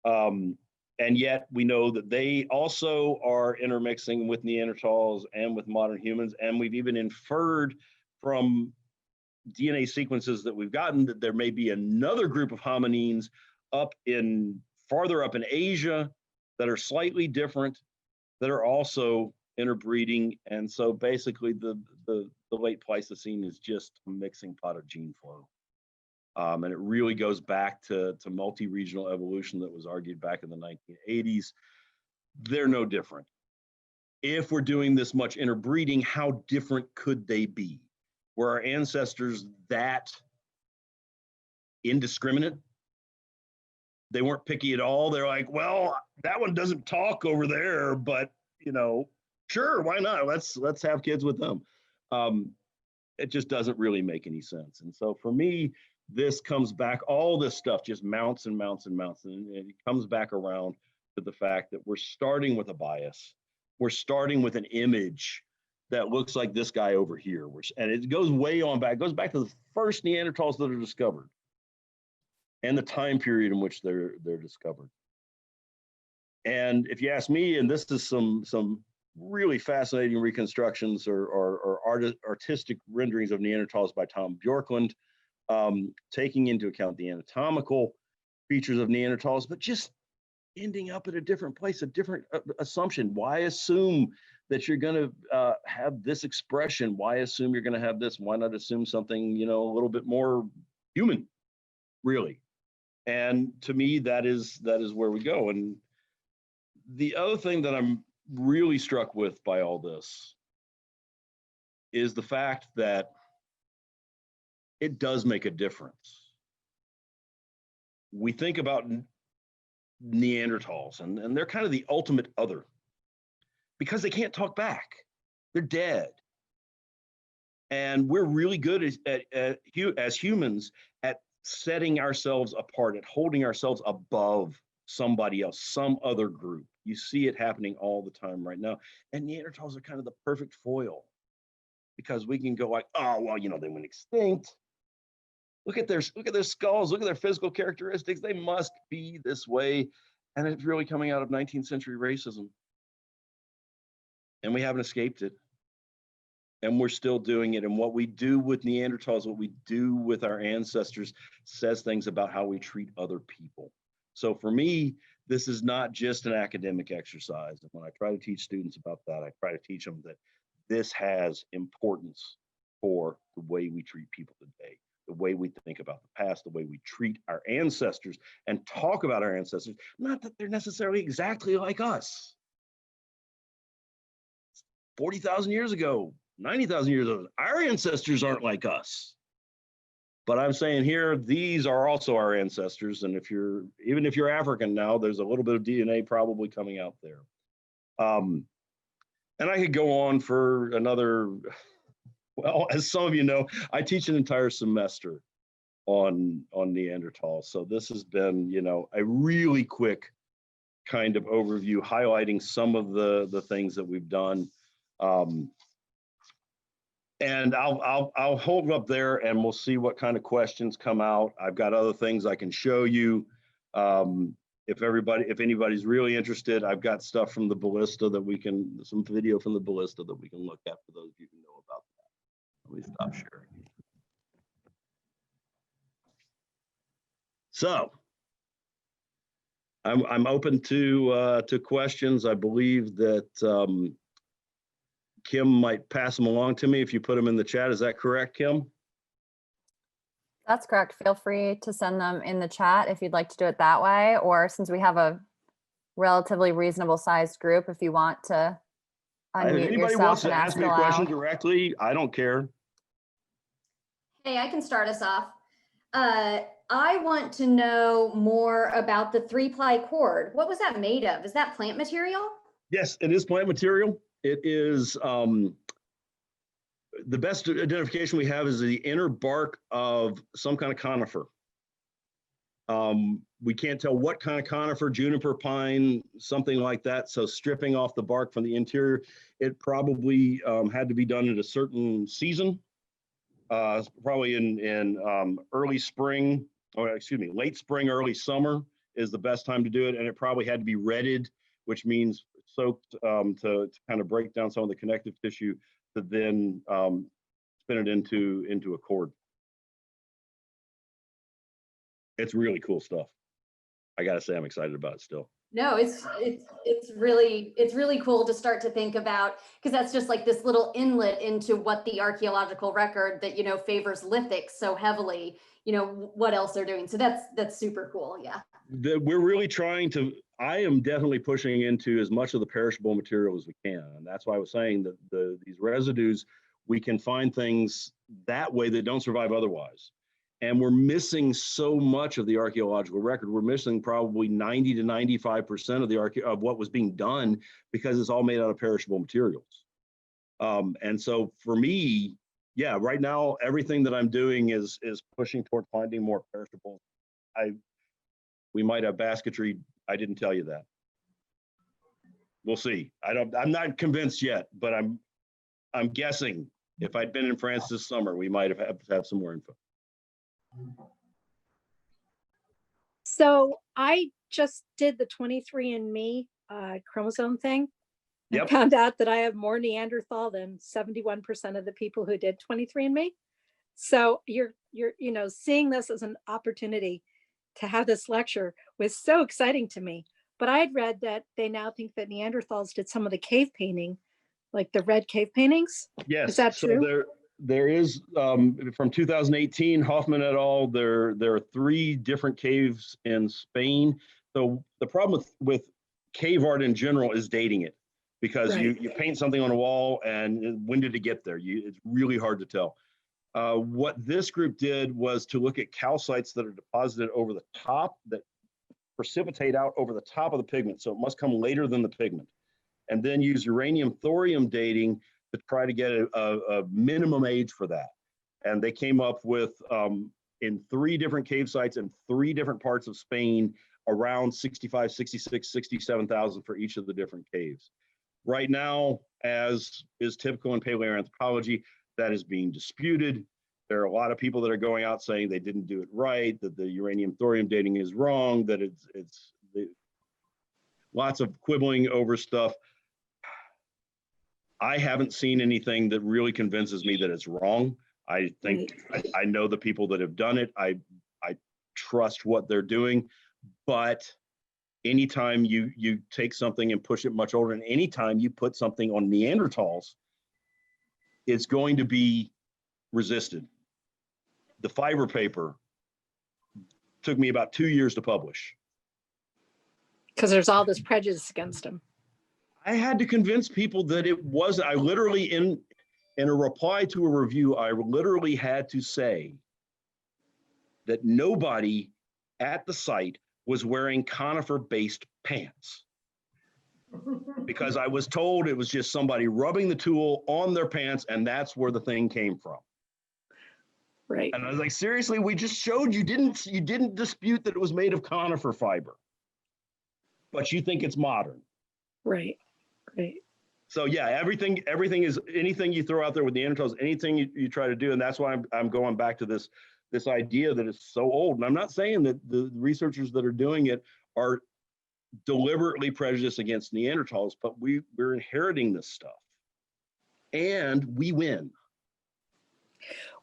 And yet we know that they also are intermixing with Neanderthals and with modern humans. And we've even inferred from DNA sequences that we've gotten that there may be another group of hominins farther up in Asia that are slightly different, that are also interbreeding. And so basically the late Pleistocene is just a mixing pot of gene flow. And it really goes back to multi-regional evolution that was argued back in the 1980s. They're no different. If we're doing this much interbreeding, how different could they be? Were our ancestors that indiscriminate? They weren't picky at all. They're like, well, that one doesn't talk over there, but sure, why not? Let's have kids with them. It just doesn't really make any sense. And so for me, this comes back, all this stuff just mounts and mounts and mounts, and it comes back around to the fact that we're starting with a bias. We're starting with an image that looks like this guy over here. And it goes way on back, it goes back to the first Neanderthals that are discovered and the time period in which they're discovered. And if you ask me, and this is some really fascinating reconstructions or artistic renderings of Neanderthals by Tom Bjorklund, taking into account the anatomical features of Neanderthals, but just ending up at a different place, a different assumption. Why assume that you're going to have this expression? Why assume you're going to have this? Why not assume something, a little bit more human, really? And to me, that is where we go. And the other thing that I'm really struck with by all this is the fact that it does make a difference. We think about Neanderthals, and they're kind of the ultimate other because they can't talk back. They're dead. And we're really good as humans at setting ourselves apart, at holding ourselves above somebody else, some other group. You see it happening all the time right now. And Neanderthals are kind of the perfect foil because we can go like, oh, well, they went extinct. Look at their skulls, look at their physical characteristics. They must be this way. And it's really coming out of 19th century racism. And we haven't escaped it. And we're still doing it. And what we do with Neanderthals, what we do with our ancestors says things about how we treat other people. So for me, this is not just an academic exercise. And when I try to teach students about that, I try to teach them that this has importance for the way we treat people today, the way we think about the past, the way we treat our ancestors and talk about our ancestors. Not that they're necessarily exactly like us. 40,000 years ago, 90,000 years ago, our ancestors aren't like us. But I'm saying here, these are also our ancestors. And even if you're African now, there's a little bit of DNA probably coming out there. And I could go on for another, well, as some of you know, I teach an entire semester on Neanderthal. So this has been, a really quick kind of overview, highlighting some of the things that we've done. And I'll hold up there and we'll see what kind of questions come out. I've got other things I can show you. If anybody's really interested, I've got stuff from the ballista some video from the ballista that we can look at for those of you who know about that. Let me stop sharing. So I'm open to questions. I believe that Kim might pass them along to me if you put them in the chat. Is that correct, Kim? That's correct. Feel free to send them in the chat if you'd like to do it that way, or since we have a relatively reasonable sized group, if you want to unmute if anybody yourself wants to and ask ask me a question aloud. directly, I don't care. Hey, I can start us off. I want to know more about the 3-ply cord. What was that made of? Is that plant material? Yes, it is plant material. It is the best identification we have is the inner bark of some kind of conifer. We can't tell what kind of conifer, juniper, pine, something like that. So stripping off the bark from the interior, it probably had to be done at a certain season, probably in early spring, or excuse me, late spring, early summer is the best time to do it. And it probably had to be retted, which means soaked to kind of break down some of the connective tissue to then spin it into a cord. It's really cool stuff. I gotta say, I'm excited about it still. No, it's really cool to start to think about, because that's just like this little inlet into what the archaeological record that favors lithics so heavily, what else they're doing. So that's super cool. Yeah. We're really trying to. I am definitely pushing into as much of the perishable material as we can, and that's why I was saying that these residues, we can find things that way that don't survive otherwise. And we're missing so much of the archaeological record. We're missing probably 90 to 95% of what was being done because it's all made out of perishable materials. And so for me, yeah, right now, everything that I'm doing is pushing toward finding more perishables. We might have basketry. I didn't tell you that. we'll see. I'm not convinced yet, but I'm guessing if I'd been in France this summer, we might have some more info. So I just did the 23andMe chromosome thing. Yep. And found out that I have more Neanderthal than 71% of the people who did 23andMe. So you're seeing this as an opportunity to have this lecture was so exciting to me. But I had read that they now think that Neanderthals did some of the cave painting, like the red cave paintings. Yes. Is that true? So there is from 2018, Hoffman et al. There are 3 different caves in Spain. So the problem with cave art in general is dating it, because Right. you paint something on a wall and when did it get there? It's really hard to tell. What this group did was to look at calcites that are deposited over the top, that precipitate out over the top of the pigment. So it must come later than the pigment. And then use uranium thorium dating to try to get a minimum age for that. And they came up with, in 3 different cave sites in 3 different parts of Spain, around 65, 66, 67,000 for each of the different caves. Right now, as is typical in paleoanthropology, that is being disputed. There are a lot of people that are going out saying they didn't do it right, that the uranium thorium dating is wrong, that it's lots of quibbling over stuff. I haven't seen anything that really convinces me that it's wrong. I think I know the people that have done it. I trust what they're doing, but anytime you take something and push it much older, and anytime you put something on Neanderthals, it's going to be resisted. The fiber paper took me about 2 years to publish. Because there's all this prejudice against them. I had to convince people that it wasn't. I literally, in a reply to a review, I literally had to say that nobody at the site was wearing conifer-based pants, because I was told it was just somebody rubbing the tool on their pants, and that's where the thing came from. Right. And I was like, seriously, we just showed you didn't dispute that it was made of conifer fiber, but you think it's modern. Right. Right. So yeah, everything is, anything you throw out there with Neanderthals, anything you try to do, and that's why I'm going back to this idea that it's so old. And I'm not saying that the researchers that are doing it are deliberately prejudiced against Neanderthals, but we're inheriting this stuff, and we win.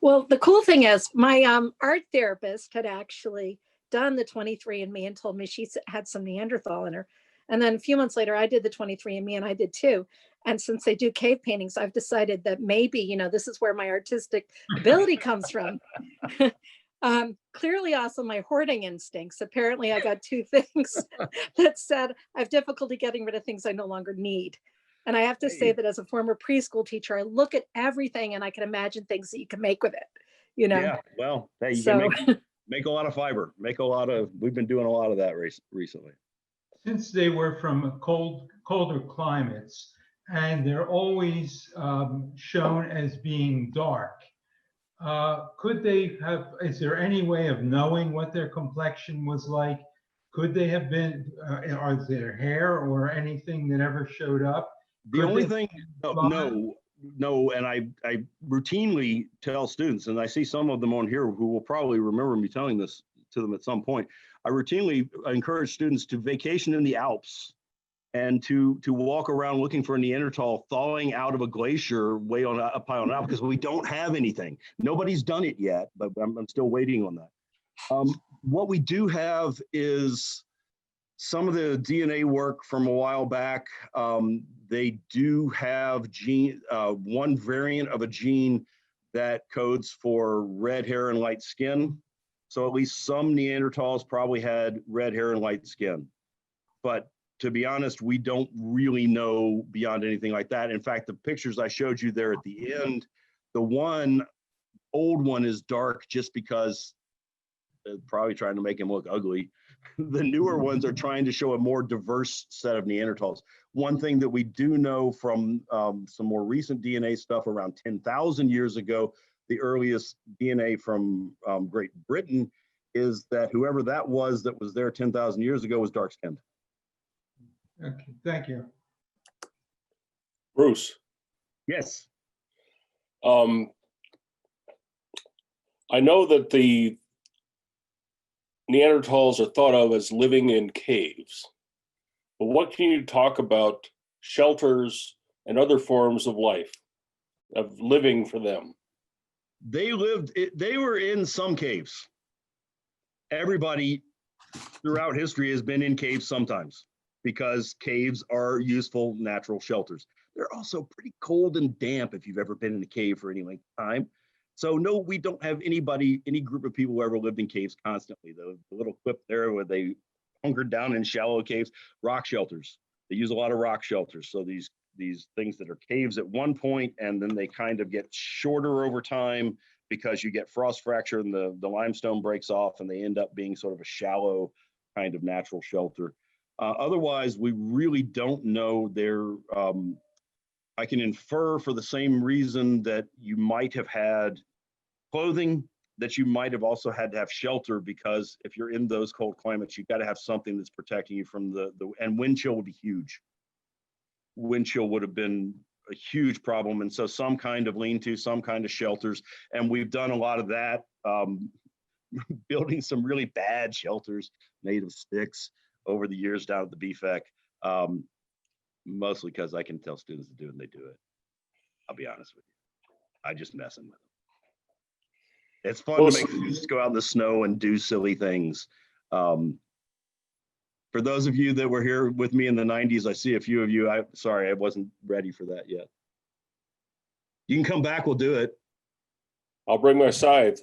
Well, the cool thing is my art therapist had actually done the 23andMe and told me she had some Neanderthal in her. And then a few months later, I did the 23andMe and I did too. And since they do cave paintings, I've decided that maybe, this is where my artistic ability comes from. Clearly also my hoarding instincts. Apparently I got 2 things that said I have difficulty getting rid of things I no longer need. And I have to say that as a former preschool teacher, I look at everything and I can imagine things that you can make with it, Yeah, well, hey, you So, can make a lot of fiber, we've been doing a lot of that recently. Since they were from colder climates, and they're always shown as being dark, could they have, is there any way of knowing what their complexion was like? Could they have been, are there hair or anything that ever showed up? The only thing, no, and I routinely tell students, and I see some of them on here who will probably remember me telling this to them at some point. I routinely encourage students to vacation in the Alps and to walk around looking for a Neanderthal thawing out of a glacier way on up high on out, because we don't have anything. Nobody's done it yet, but I'm still waiting on that. What we do have is some of the DNA work from a while back. They do have one variant of a gene that codes for red hair and light skin. So at least some Neanderthals probably had red hair and light skin. But to be honest, we don't really know beyond anything like that. In fact, the pictures I showed you there at the end, the old one is dark just because they're probably trying to make him look ugly. The newer ones are trying to show a more diverse set of Neanderthals. One thing that we do know from some more recent DNA stuff around 10,000 years ago, the earliest DNA from Great Britain, is that whoever that was there 10,000 years ago was dark-skinned. Okay, thank you. Bruce, Yes. I know that the Neanderthals are thought of as living in caves, but what can you talk about shelters and other forms of life, of living for them? They were in some caves. Everybody throughout history has been in caves sometimes because caves are useful natural shelters. They're also pretty cold and damp if you've ever been in a cave for any length of time. So no, we don't have any group of people who ever lived in caves constantly. The little clip there where they hunkered down in shallow caves, rock shelters. They use a lot of rock shelters. So these things that are caves at one point, and then they kind of get shorter over time because you get frost fracture and the limestone breaks off and they end up being sort of a shallow kind of natural shelter. Otherwise, we really don't know. I can infer for the same reason that you might have had clothing, that you might have also had to have shelter, because if you're in those cold climates, you've got to have something that's protecting you from and wind chill would be huge. Wind chill would have been a huge problem. And so some kind of lean-to, some kind of shelters. And we've done a lot of that, building some really bad shelters made of sticks over the years down at the BFEC. Mostly because I can tell students to do it and they do it. I'll be honest with you. I just messing with them. It's fun to make students go out in the snow and do silly things. For those of you that were here with me in the 90s, I see a few of you. Sorry, I wasn't ready for that yet. You can come back, we'll do it. I'll bring my scythe.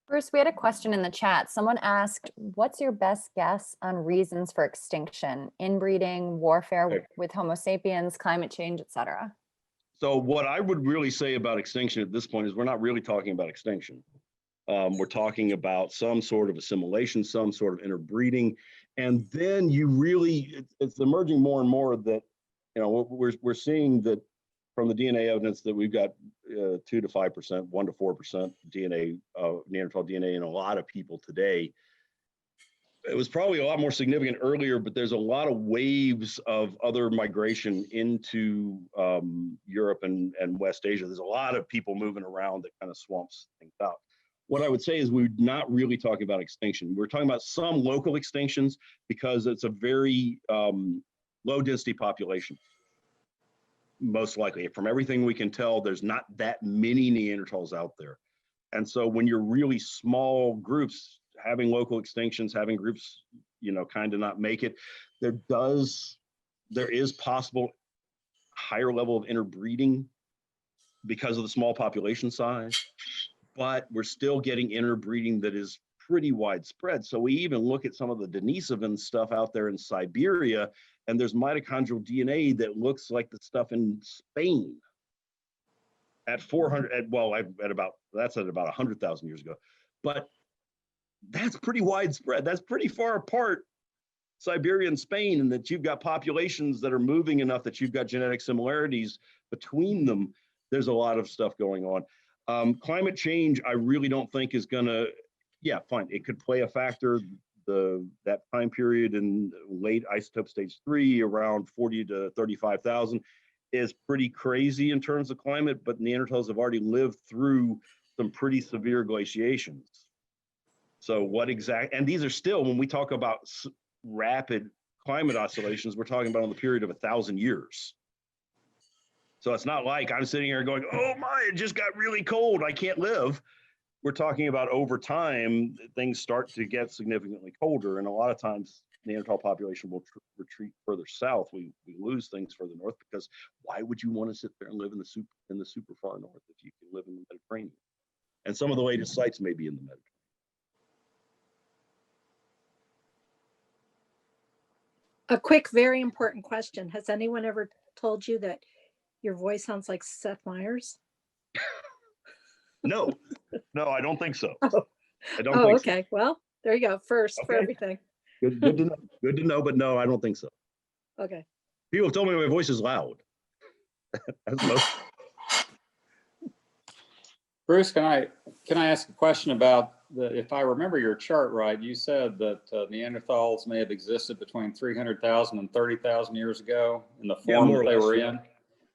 Bruce, we had a question in the chat. Someone asked, what's your best guess on reasons for extinction, inbreeding, warfare with Homo sapiens, climate change, etc.? So what I would really say about extinction at this point is we're not really talking about extinction. We're talking about some sort of assimilation, some sort of interbreeding. And then it's emerging more and more that, we're seeing that from the DNA evidence that we've got 2 to 5%, 1 to 4% DNA, Neanderthal DNA in a lot of people today. It was probably a lot more significant earlier, but there's a lot of waves of other migration into Europe and West Asia. There's a lot of people moving around that kind of swamps things out. What I would say is we're not really talking about extinction. We're talking about some local extinctions because it's a very low density population. Most likely, from everything we can tell, there's not that many Neanderthals out there. And so when you're really small groups, having local extinctions, having groups, kind of not make it, there is possible higher level of interbreeding because of the small population size, but we're still getting interbreeding that is pretty widespread. So we even look at some of the Denisovan stuff out there in Siberia, and there's mitochondrial DNA that looks like the stuff in Spain at 400, that's at about 100,000 years ago. But that's pretty widespread. That's pretty far apart, Siberia and Spain, and that you've got populations that are moving enough that you've got genetic similarities between them. There's a lot of stuff going on. Climate change, I really don't think is gonna, fine, it could play a factor. That time period in late isotope stage 3, around 40 to 35,000, is pretty crazy in terms of climate, but Neanderthals have already lived through some pretty severe glaciations. So and these are still, when we talk about rapid climate oscillations, we're talking about on the period of 1,000 years. So it's not like I'm sitting here going, oh my, it just got really cold, I can't live. We're talking about over time, things start to get significantly colder. And a lot of times Neanderthal population will retreat further south. We lose things further north, because why would you want to sit there and live in the super far north if you can live in the Mediterranean? And some of the latest sites may be in the Mediterranean. A quick, very important question. Has anyone ever told you that your voice sounds like Seth Meyers? No, I don't think so. Oh, I don't think okay. So. Well, there you go. First for everything. Good to know. Good to know, but no, I don't think so. Okay. People tell me my voice is loud. Bruce, can I ask a question about if I remember your chart right, you said that Neanderthals may have existed between 300,000 and 30,000 years ago in the form more that or they less, were yeah. in.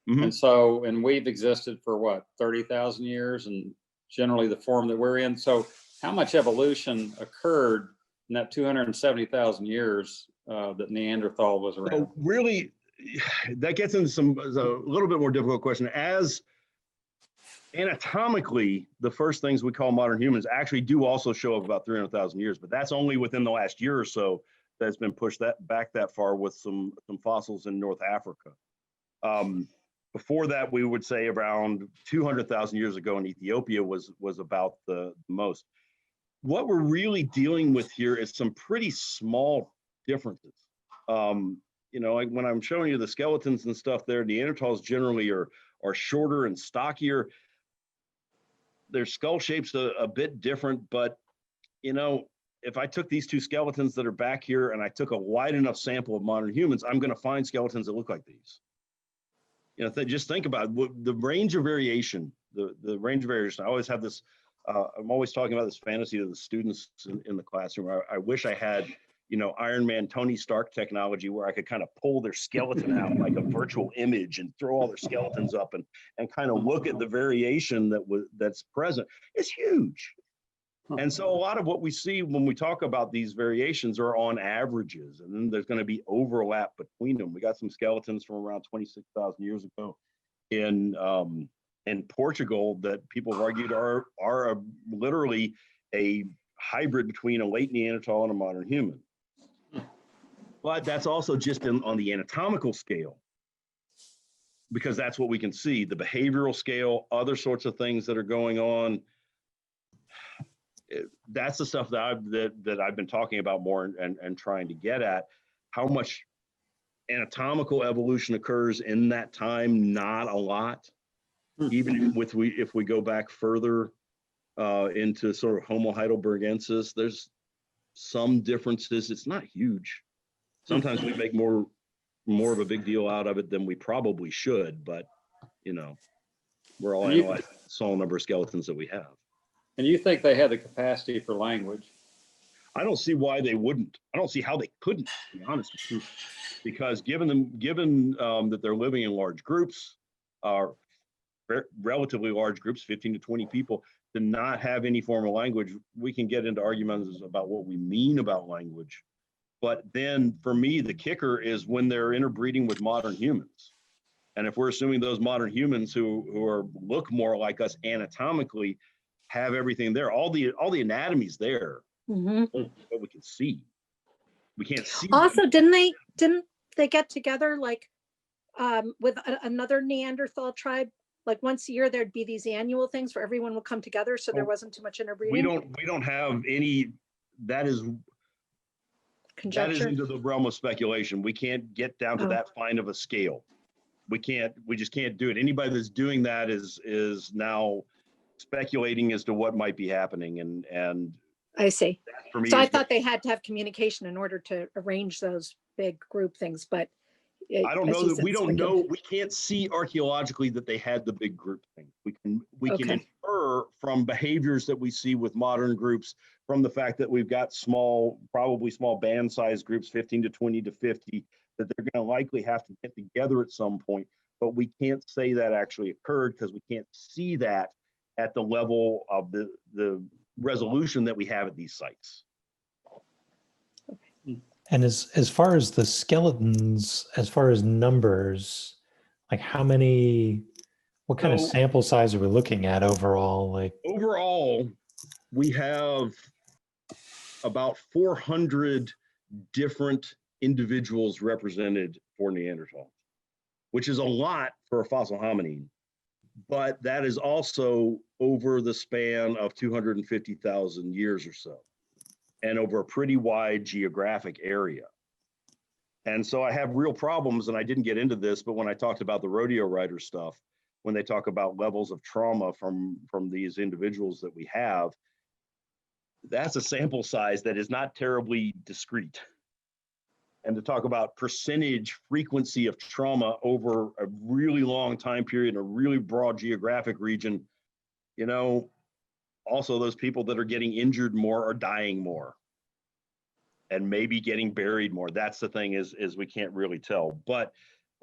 Mhm. And so, and we've existed for what, 30,000 years, and generally the form that we're in. So how much evolution occurred in that 270,000 years that Neanderthal was around? So really, that gets into a little bit more difficult question. As anatomically, the first things we call modern humans actually do also show up about 300,000 years, but that's only within the last year or so that's been pushed back that far with some fossils in North Africa. Before that, we would say around 200,000 years ago in Ethiopia was about the most. What we're really dealing with here is some pretty small differences. Like when I'm showing you the skeletons and stuff there, Neanderthals generally are shorter and stockier. Their skull shape's a bit different, but if I took these two skeletons that are back here and I took a wide enough sample of modern humans, I'm going to find skeletons that look like these. Just think about the range of variation, the range of variation. I always have this, I'm always talking about this fantasy to the students in the classroom. I wish I had, Iron Man, Tony Stark technology where I could kind of pull their skeleton out like a virtual image and throw all their skeletons up and kind of look at the variation that's present. It's huge. And so a lot of what we see when we talk about these variations are on averages, and then there's going to be overlap between them. We got some skeletons from around 26,000 years ago in Portugal that people have argued are literally a hybrid between a late Neanderthal and a modern human. But that's also just on the anatomical scale, because that's what we can see. The behavioral scale, other sorts of things that are going on. That's the stuff that I've been talking about more and trying to get at. How much anatomical evolution occurs in that time? Not a lot. Even if we go back further into sort of Homo heidelbergensis, there's some differences. It's not huge. Sometimes we make more of a big deal out of it than we probably should, but we're all analyzing the small number of skeletons that we have. And you think they had the capacity for language? I don't see why they wouldn't. I don't see how they couldn't, to be honest with you, because given that they're living in large groups, relatively large groups, 15 to 20 people, to not have any form of language, we can get into arguments about what we mean about language. But then for me, the kicker is when they're interbreeding with modern humans. And if we're assuming those modern humans who look more like us anatomically have everything there, all the anatomy's there, but we can see. We can't see. Also, didn't they get together like with another Neanderthal tribe? Like once a year, there'd be these annual things where everyone would come together, so there wasn't too much interbreeding. We don't have any. That is Conjecture. That is into the realm of speculation. We can't get down to that fine of a scale. We just can't do it. Anybody that's doing that is now speculating as to what might be happening. And I see. For me, so I thought they had to have communication in order to arrange those big group things, but I don't know that we don't know. We can't see archaeologically that they had the big group thing. We can infer from behaviors that we see with modern groups, from the fact that we've got probably small band size groups, 15 to 20 to 50, that they're going to likely have to get together at some point. But we can't say that actually occurred because we can't see that at the level of the resolution that we have at these sites. And as far as the skeletons, as far as numbers, like what kind of sample size are we looking at overall? Overall, we have about 400 different individuals represented for Neanderthal, which is a lot for a fossil hominin, but that is also over the span of 250,000 years or so, and over a pretty wide geographic area. And so I have real problems, and I didn't get into this, but when I talked about the rodeo rider stuff, when they talk about levels of trauma from these individuals that we have, that's a sample size that is not terribly discrete. And to talk about percentage frequency of trauma over a really long time period in a really broad geographic region, also those people that are getting injured more are dying more, and maybe getting buried more. That's the thing, is we can't really tell. But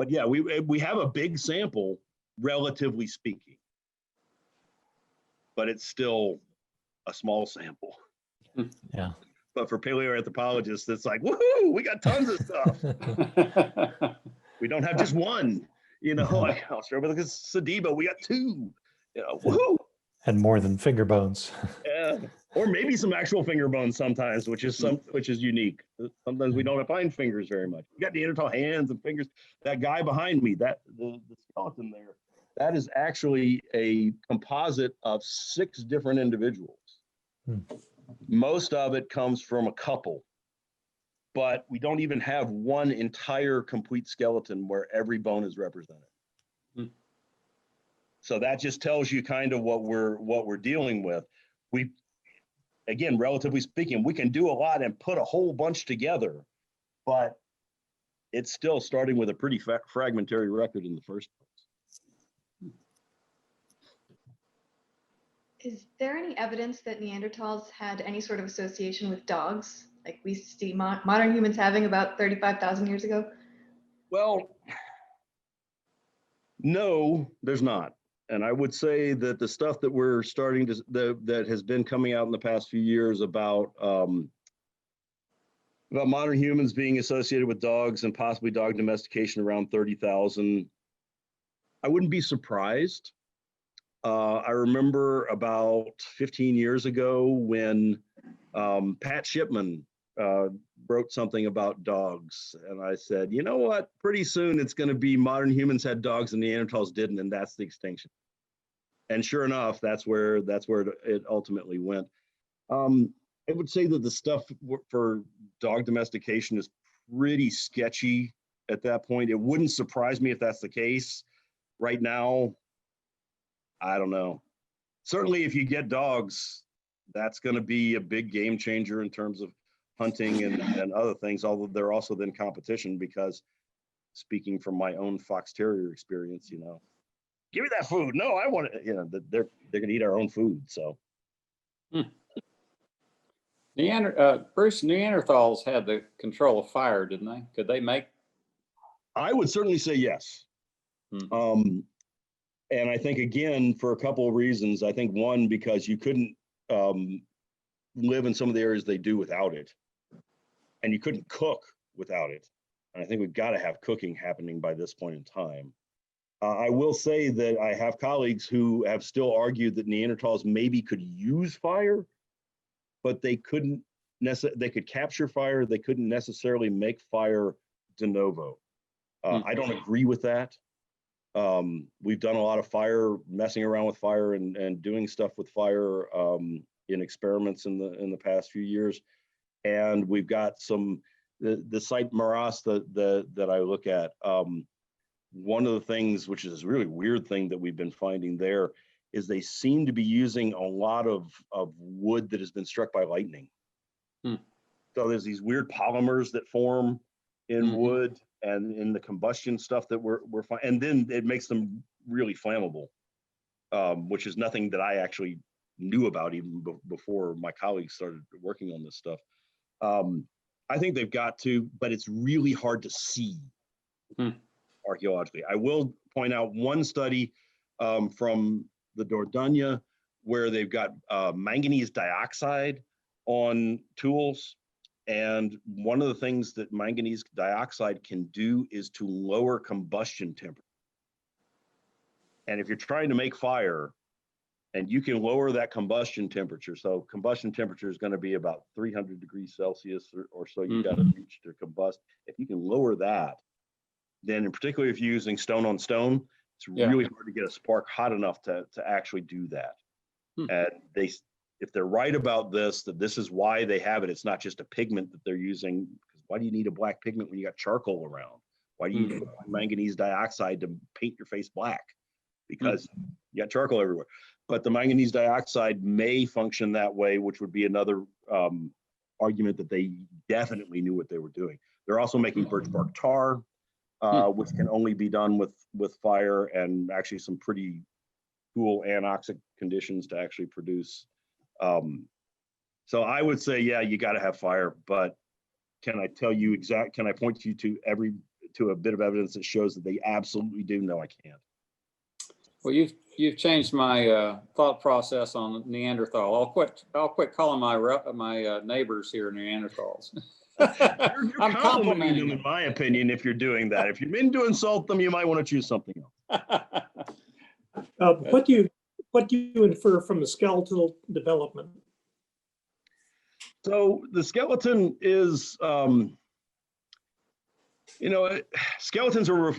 yeah, we have a big sample, relatively speaking, but it's still a small sample. Yeah. But for paleoanthropologists, it's like, woohoo, we got tons of stuff. We don't have just one, like Australopithecus sediba, we got two, woohoo. And more than finger bones. Yeah, or maybe some actual finger bones sometimes, which is unique. Sometimes we don't find fingers very much. We got Neanderthal hands and fingers. That guy behind me, the skeleton there, that is actually a composite of 6 different individuals. Most of it comes from a couple, but we don't even have one entire complete skeleton where every bone is represented. So that just tells you kind of what we're dealing with. We, again, relatively speaking, we can do a lot and put a whole bunch together, but it's still starting with a pretty fragmentary record in the first place. Is there any evidence that Neanderthals had any sort of association with dogs, like we see modern humans having about 35,000 years ago? Well, no, there's not. And I would say that the stuff that we're starting to, that has been coming out in the past few years about modern humans being associated with dogs and possibly dog domestication around 30,000, I wouldn't be surprised. I remember about 15 years ago when Pat Shipman wrote something about dogs. And I said, you know what, pretty soon it's going to be modern humans had dogs and Neanderthals didn't, and that's the extinction. And sure enough, that's where it ultimately went. I would say that the stuff for dog domestication is pretty sketchy at that point. It wouldn't surprise me if that's the case. Right now, I don't know. Certainly if you get dogs, that's going to be a big game changer in terms of hunting and other things, although they're also then competition, because speaking from my own fox terrier experience, give me that food. No, I want it. They're going to eat our own food. So. Bruce, Neanderthals had the control of fire, didn't they? Could they make? I would certainly say yes. And I think, again, for a couple of reasons. I think one, because you couldn't live in some of the areas they do without it, and you couldn't cook without it. And I think we've got to have cooking happening by this point in time. I will say that I have colleagues who have still argued that Neanderthals maybe could use fire, but they couldn't necessarily, they could capture fire, they couldn't necessarily make fire de novo. I don't agree with that. We've done a lot of messing around with fire and doing stuff with fire in experiments in the past few years. And we've got the site Maras that I look at. One of the things, which is a really weird thing that we've been finding there, is they seem to be using a lot of wood that has been struck by lightning. So there's these weird polymers that form in wood and in the combustion stuff that we're finding, and then it makes them really flammable, which is nothing that I actually knew about even before my colleagues started working on this stuff. I think they've got to, but it's really hard to see archaeologically. I will point out one study from the Dordogne where they've got manganese dioxide on tools. And one of the things that manganese dioxide can do is to lower combustion temperature. And if you're trying to make fire and you can lower that combustion temperature, so combustion temperature is going to be about 300 degrees Celsius or so you got to reach to combust. If you can lower that, then in particular if you're using stone on stone, it's really hard to get a spark hot enough to actually do that. And if they're right about this, that this is why they have it, it's not just a pigment that they're using. Because why do you need a black pigment when you got charcoal around? Why do you need manganese dioxide to paint your face black? Because you got charcoal everywhere. But the manganese dioxide may function that way, which would be another argument that they definitely knew what they were doing. They're also making birch bark tar, which can only be done with fire and actually some pretty cool anoxic conditions to actually produce So I would say, yeah, you got to have fire, but can I tell you can I point you to a bit of evidence that shows that they absolutely do? No, I can't. Well, you've changed my thought process on Neanderthal. I'll quit calling my neighbors here Neanderthals. You're I'm complimenting them, them. in my opinion, if you're doing that. If you mean to insult them, you might want to choose something else. What do you infer from the skeletal development? So the skeleton is, skeletons are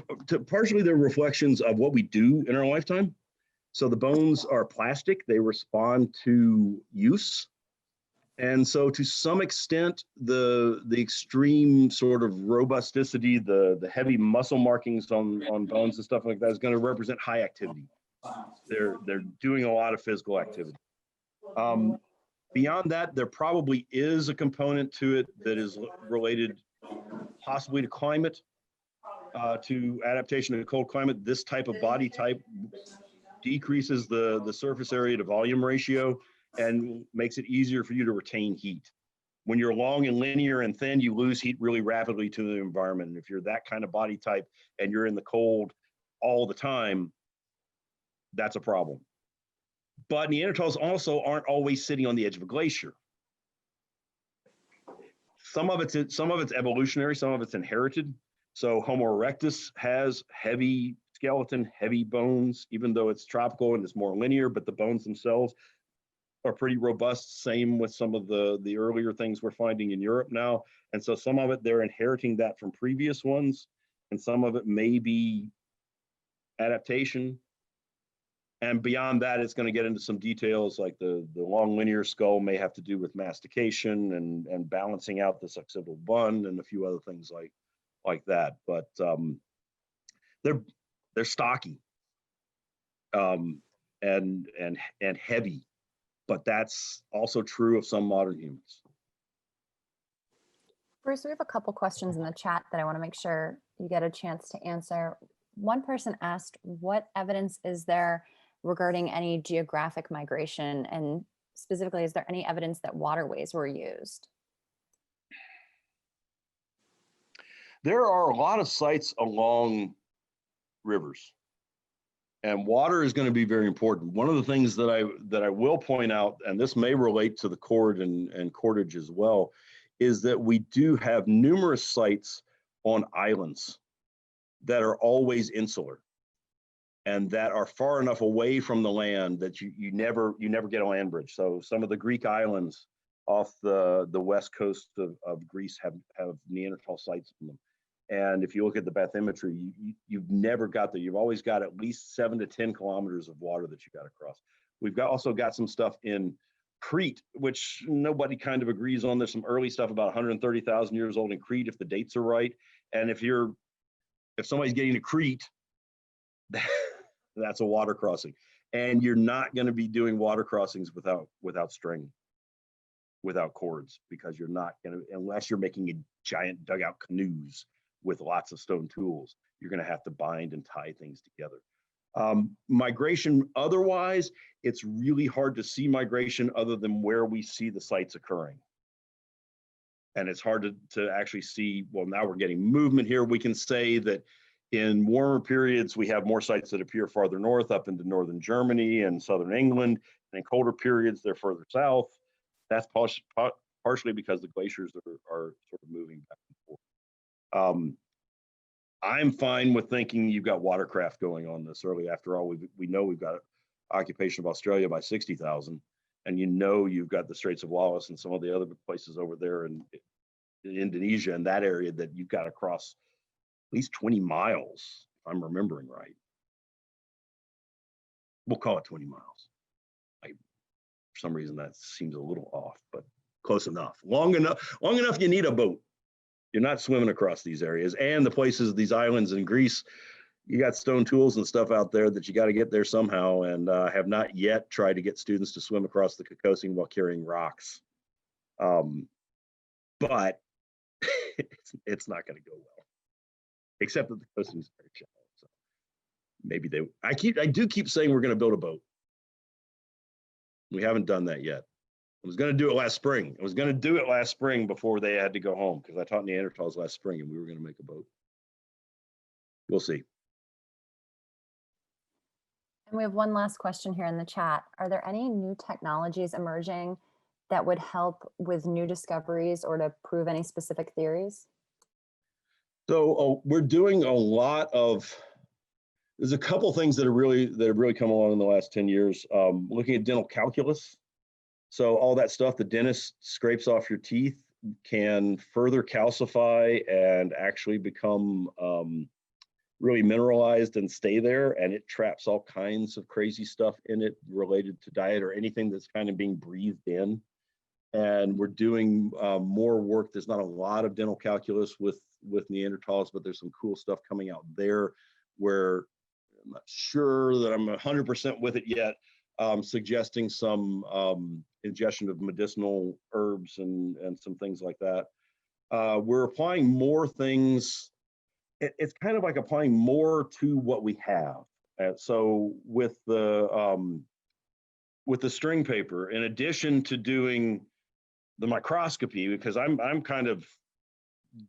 partially they're reflections of what we do in our lifetime. So the bones are plastic; they respond to use. And so to some extent, the extreme sort of robusticity, the heavy muscle markings on bones and stuff like that is going to represent high activity. They're doing a lot of physical activity. Beyond that, there probably is a component to it that is related possibly to climate, to adaptation to cold climate. This type of body type decreases the surface area to volume ratio and makes it easier for you to retain heat. When you're long and linear and thin, you lose heat really rapidly to the environment. And if you're that kind of body type and you're in the cold all the time, that's a problem. But Neanderthals also aren't always sitting on the edge of a glacier. Some of it's evolutionary, some of it's inherited. So Homo erectus has heavy skeleton, heavy bones, even though it's tropical and it's more linear, but the bones themselves are pretty robust. Same with some of the earlier things we're finding in Europe now. And so some of it, they're inheriting that from previous ones, and some of it may be adaptation. And beyond that, it's going to get into some details like the long linear skull may have to do with mastication and balancing out this occipital bun and a few other things like that. But they're stocky and heavy. But that's also true of some modern humans. Bruce, we have a couple questions in the chat that I want to make sure you get a chance to answer. One person asked, what evidence is there regarding any geographic migration? And specifically, is there any evidence that waterways were used? There are a lot of sites along rivers. And water is going to be very important. One of the things that I will point out, and this may relate to the cord and cordage as well, is that we do have numerous sites on islands that are always insular and that are far enough away from the land that you never get a land bridge. So some of the Greek islands off the west coast of Greece have Neanderthal sites in them. And if you look at the bathymetry, you've never got there. You've always got at least 7 to 10 kilometers of water that you got to cross. We've also got some stuff in Crete, which nobody kind of agrees on. There's some early stuff about 130,000 years old in Crete, if the dates are right. And if somebody's getting to Crete, that's a water crossing. And you're not going to be doing water crossings without string, without cords, because you're not going to, unless you're making a giant dugout canoes with lots of stone tools, you're going to have to bind and tie things together. Migration otherwise, it's really hard to see migration other than where we see the sites occurring. And it's hard to actually see, well, now we're getting movement here. We can say that in warmer periods, we have more sites that appear farther north up into northern Germany and southern England. And in colder periods, they're further south. That's partially because the glaciers are sort of moving back and forth. I'm fine with thinking you've got watercraft going on this early. After all, we know we've got occupation of Australia by 60,000, and you've got the Straits of Wallis and some of the other places over there in Indonesia and that area that you've got to cross at least 20 miles, if I'm remembering right. We'll call it 20 miles. For some reason, that seems a little off, but close enough. Long enough you need a boat. You're not swimming across these areas. And the places, these islands in Greece, you got stone tools and stuff out there that you got to get there somehow, and have not yet tried to get students to swim across the Caucasian while carrying rocks. But it's not going to go well, except that the coasting is very shallow. So maybe I do keep saying we're going to build a boat. We haven't done that yet. I was going to do it last spring. I was going to do it last spring before they had to go home because I taught Neanderthals last spring and we were going to make a boat. We'll see. And we have one last question here in the chat. Are there any new technologies emerging that would help with new discoveries or to prove any specific theories? So we're doing a lot of, there's a couple things that have really come along in the last 10 years. Looking at dental calculus. So all that stuff the dentist scrapes off your teeth can further calcify and actually become really mineralized and stay there, and it traps all kinds of crazy stuff in it related to diet or anything that's kind of being breathed in. And we're doing more work. There's not a lot of dental calculus with Neanderthals, but there's some cool stuff coming out there where I'm not sure that I'm 100% with it yet, suggesting some ingestion of medicinal herbs and some things like that. We're applying more things. It's kind of like applying more to what we have. So with the string paper, in addition to doing the microscopy, because I'm kind of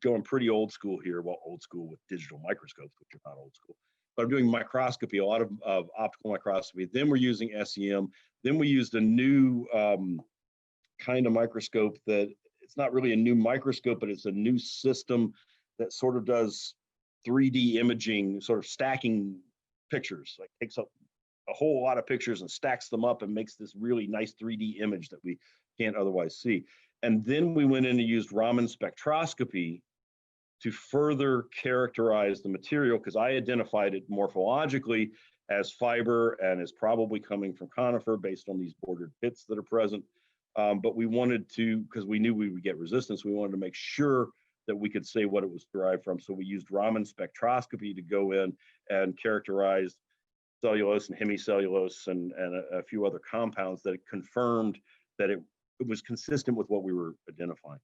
going pretty old school here, well, old school with digital microscopes, which are not old school, but I'm doing microscopy, a lot of optical microscopy. Then we're using SEM. Then we used a new kind of microscope that it's not really a new microscope, but it's a new system that sort of does 3D imaging, sort of stacking pictures, like takes up a whole lot of pictures and stacks them up and makes this really nice 3D image that we can't otherwise see. And then we went in and used Raman spectroscopy to further characterize the material, because I identified it morphologically as fiber and is probably coming from conifer based on these bordered pits that are present. But we wanted to, because we knew we would get resistance, we wanted to make sure that we could say what it was derived from. So we used Raman spectroscopy to go in and characterize cellulose and hemicellulose and a few other compounds that confirmed that it was consistent with what we were identifying.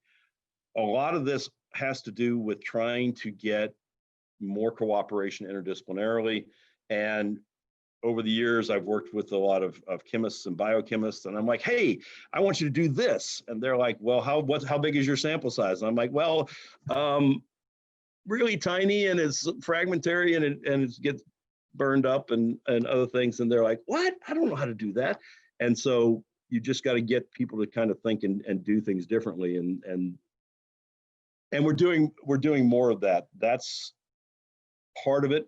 A lot of this has to do with trying to get more cooperation interdisciplinarily. And over the years, I've worked with a lot of chemists and biochemists, and I'm like, hey, I want you to do this. And they're like, well, how big is your sample size? And I'm like, well, really tiny, and it's fragmentary, and it gets burned up and other things. And they're like, what? I don't know how to do that. And so you just got to get people to kind of think and do things differently. And we're doing more of that. That's part of it.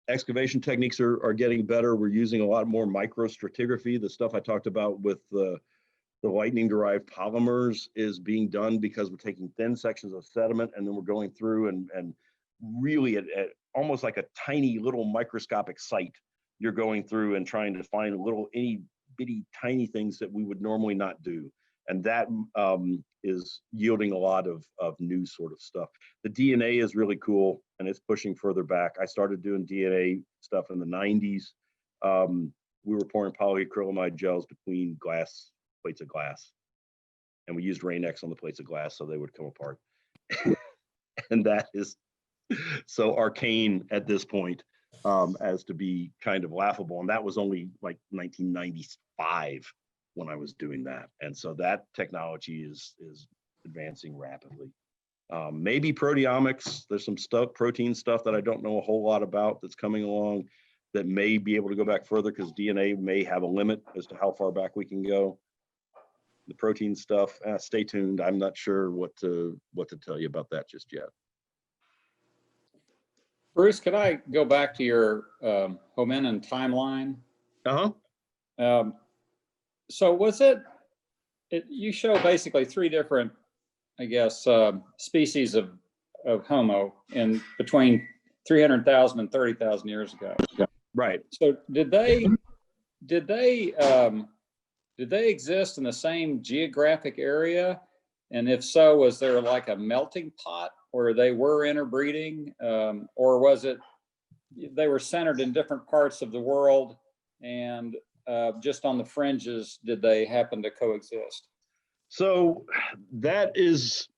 Excavation techniques are getting better. We're using a lot more microstratigraphy. The stuff I talked about with the lightning-derived polymers is being done because we're taking thin sections of sediment and then we're going through and really at almost like a tiny little microscopic site. You're going through and trying to find little itty bitty tiny things that we would normally not do. And that is yielding a lot of new sort of stuff. The DNA is really cool and it's pushing further back. I started doing DNA stuff in the 90s. We were pouring polyacrylamide gels between plates of glass. And we used Rain-X on the plates of glass so they would come apart. And that is so arcane at this point as to be kind of laughable. And that was only like 1995 when I was doing that. And so that technology is advancing rapidly. Maybe proteomics, there's some protein stuff that I don't know a whole lot about that's coming along that may be able to go back further because DNA may have a limit as to how far back we can go. The protein stuff, stay tuned. I'm not sure what to tell you about that just yet. Bruce, could I go back to your Hominin Timeline? Uh-huh. So was it, you show basically three different, I guess, species of Homo in between 300,000 and 30,000 years ago. Yeah. Right. So did they exist in the same geographic area? And if so, was there like a melting pot where they were interbreeding, or was it they were centered in different parts of the world and just on the fringes did they happen to coexist? So that is,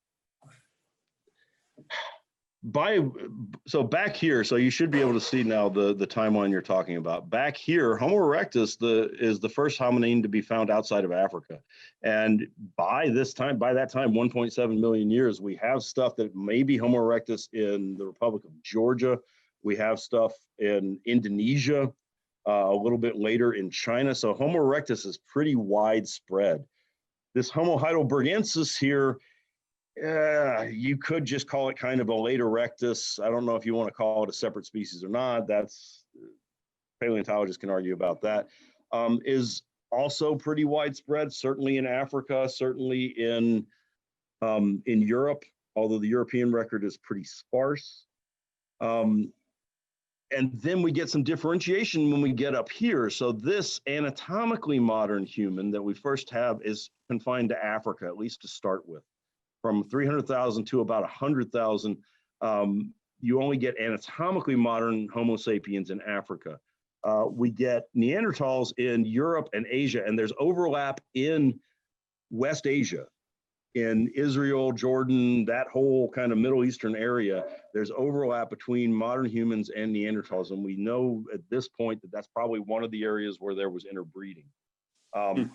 So back here, so you should be able to see now the timeline you're talking about. Back here, Homo erectus is the first hominin to be found outside of Africa. And by that time, 1.7 million years, we have stuff that may be Homo erectus in the Republic of Georgia. We have stuff in Indonesia, a little bit later in China. So Homo erectus is pretty widespread. This Homo heidelbergensis here, you could just call it kind of a late erectus. I don't know if you want to call it a separate species or not. That's paleontologists can argue about that. Is also pretty widespread, certainly in Africa, certainly in Europe, although the European record is pretty sparse. And then we get some differentiation when we get up here. So this anatomically modern human that we first have is confined to Africa, at least to start with. From 300,000 to about 100,000, you only get anatomically modern Homo sapiens in Africa. We get Neanderthals in Europe and Asia, and there's overlap in West Asia, in Israel, Jordan, that whole kind of Middle Eastern area. There's overlap between modern humans and Neanderthals, and we know at this point that that's probably one of the areas where there was interbreeding. To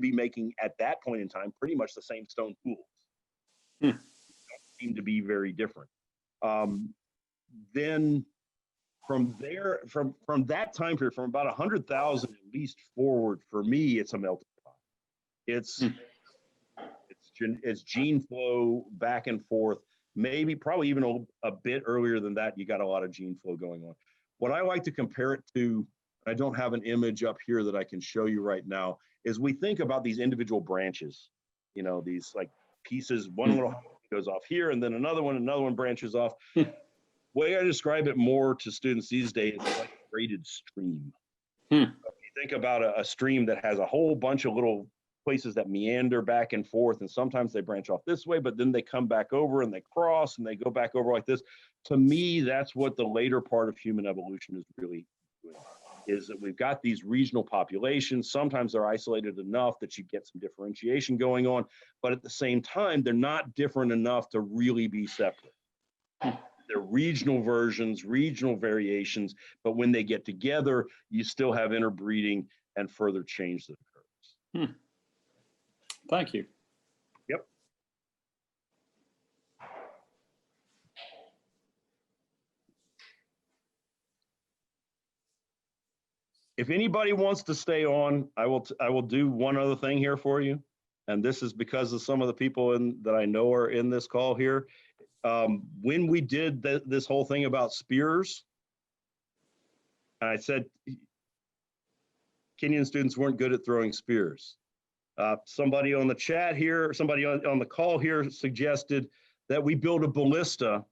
be making, at that point in time, pretty much the same stone tools. Don't seem to be very different. Then from there, from that time period, from about 100,000 at least forward, for me, it's a melting pot. It's gene flow back and forth. Maybe probably even a bit earlier than that, you got a lot of gene flow going on. What I like to compare it to, I don't have an image up here that I can show you right now, is we think about these individual branches, you know, these like pieces, one little goes off here and then another one branches off. Way I describe it more to students these days is like a braided stream. So if you think about a stream that has a whole bunch of little places that meander back and forth, and sometimes they branch off this way, but then they come back over and they cross and they go back over like this. To me, that's what the later part of human evolution is really doing, is that we've got these regional populations. Sometimes they're isolated enough that you get some differentiation going on, but at the same time, they're not different enough to really be separate. They're regional versions, regional variations, but when they get together, you still have interbreeding and further change that occurs. Thank you. Yep. If anybody wants to stay on, I will do one other thing here for you. And this is because of some of the people that I know are in this call here. When we did this whole thing about spears, I said Kenyan students weren't good at throwing spears. Somebody on the chat here, somebody on the call here suggested that we build a ballista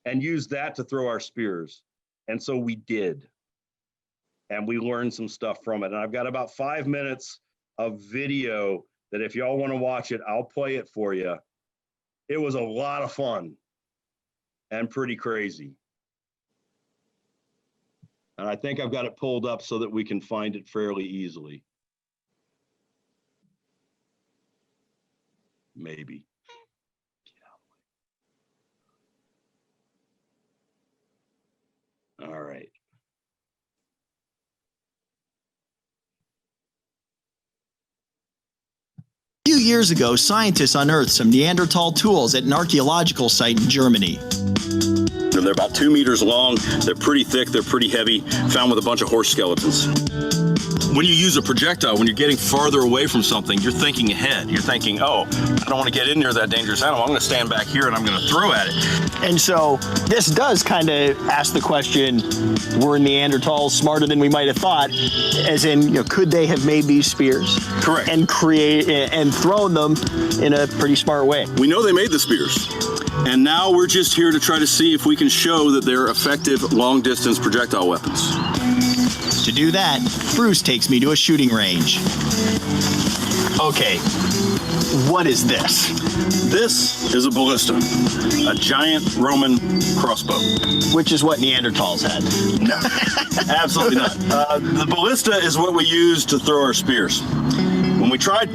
and use that to throw our spears. And so we did. And we learned some stuff from it. And I've got about 5 minutes of video that if y'all want to watch it, I'll play it for you. It was a lot of fun and pretty crazy. And I think I've got it pulled up so that we can find it fairly easily. Maybe. All right. A few years ago, scientists unearthed some Neanderthal tools at an archaeological site in Germany. They're about 2 meters long, they're pretty thick, they're pretty heavy, found with a bunch of horse skeletons. When you use a projectile, when you're getting farther away from something, you're thinking ahead. You're thinking, oh, I don't want to get in near that dangerous animal. I'm going to stand back here and I'm going to throw at it. And so this does kind of ask the question, were Neanderthals smarter than we might have thought? As in, you know, could they have made these spears? Correct. And create and thrown them in a pretty smart way? We know they made the spears. And now we're just here to try to see if we can show that they're effective long-distance projectile weapons. To do that, Bruce takes me to a shooting range. Okay, what is this? This is a ballista, a giant Roman crossbow. Which is what Neanderthals had. No, absolutely not. The ballista is what we use to throw our spears. When we tried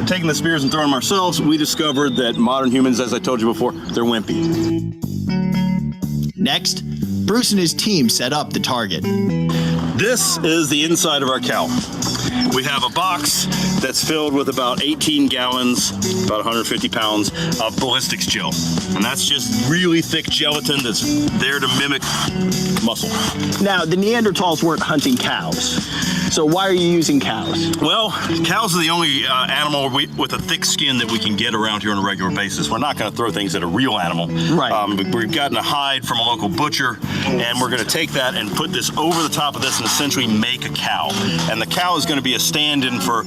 taking the spears and throwing them ourselves, we discovered that modern humans, as I told you before, they're wimpy. Next, Bruce and his team set up the target. This is the inside of our cow. We have a box that's filled with about 18 gallons, about 150 pounds of ballistics gel. And that's just really thick gelatin that's there to mimic muscle. Now, the Neanderthals weren't hunting cows. So why are you using cows? Well, cows are the only animal with a thick skin that we can get around here on a regular basis. We're not going to throw things at a real animal. Right. We've gotten a hide from a local butcher, and we're going to take that and put this over the top of this and essentially make a cow. And the cow is going to be a stand-in for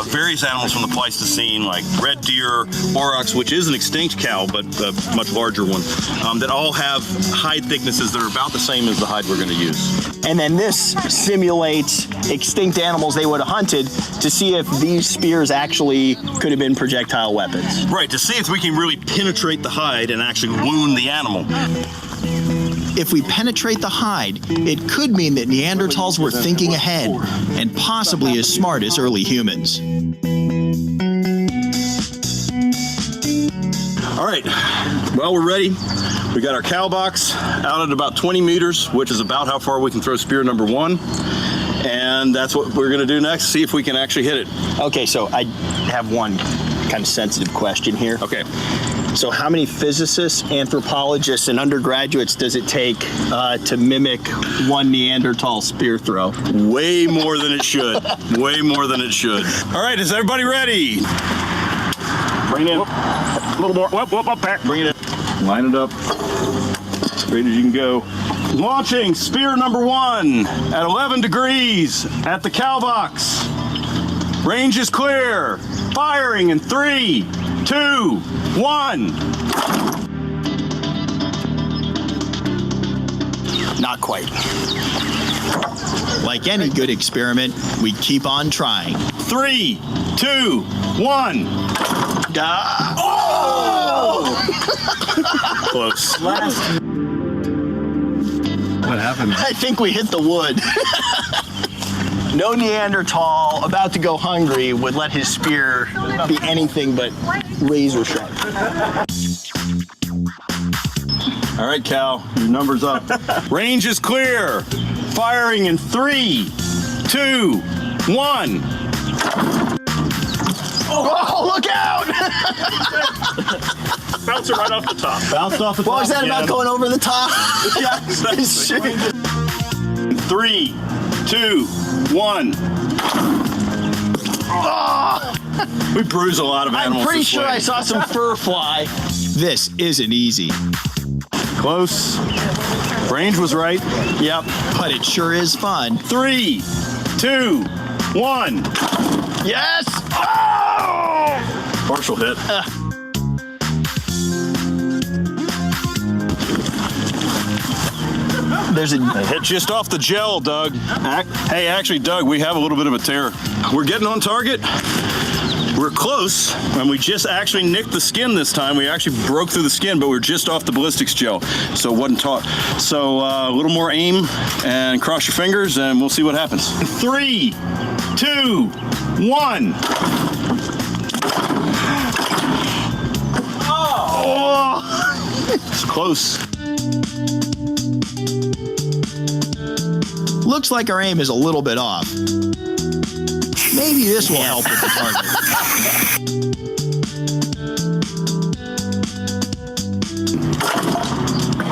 various animals from the Pleistocene, like red deer, aurochs, which is an extinct cow, but a much larger one, that all have hide thicknesses that are about the same as the hide we're going to use. And then this simulates extinct animals they would have hunted to see if these spears actually could have been projectile weapons. Right, to see if we can really penetrate the hide and actually wound the animal. If we penetrate the hide, it could mean that Neanderthals were thinking ahead and possibly as smart as early humans. All right, well, we're ready. We got our cow box out at about 20 meters, which is about how far we can throw spear number 1. And that's what we're gonna do next, see if we can actually hit it. Okay, so I have one kind of sensitive question here. Okay. So how many physicists, anthropologists, and undergraduates does it take to mimic one Neanderthal spear throw? Way more than it should. Way more than it should. All right, is everybody ready? Bring it in. A little more. Whoop, whoop, up back. Bring it in. Line it up. Straight as you can go. Launching spear number 1 at 11 degrees at the cow box. Range is clear. Firing in 3, 2, 1. Not quite. Like any good experiment, we keep on trying. 3, 2, 1. Oh! Close. What happened? I think we hit the wood. No Neanderthal about to go hungry would let his spear be anything but razor sharp. All right, Cal, your number's up. Range is clear. Firing in 3, 2, 1. Oh, look out! Bounce it right off the top. Bounced off the top. What was that about going over the top? Yeah, 3, 2, 1. Oh! We bruise a lot of animals. I'm pretty sure I saw some fur fly. This isn't easy. Close. Range was right. Yep, but it sure is fun. 3, 2, 1. Yes! Oh! Partial hit. There's a hit just off the gel, Doug. Hey, actually, Doug, we have a little bit of a tear. We're getting on target. We're close, and we just actually nicked the skin this time. We actually broke through the skin, but we're just off the ballistics gel, so it wasn't taut. So a little more aim and cross your fingers, and we'll see what happens. 3, 2, 1. Oh! It's close. Looks like our aim is a little bit off. Maybe this will help with the target.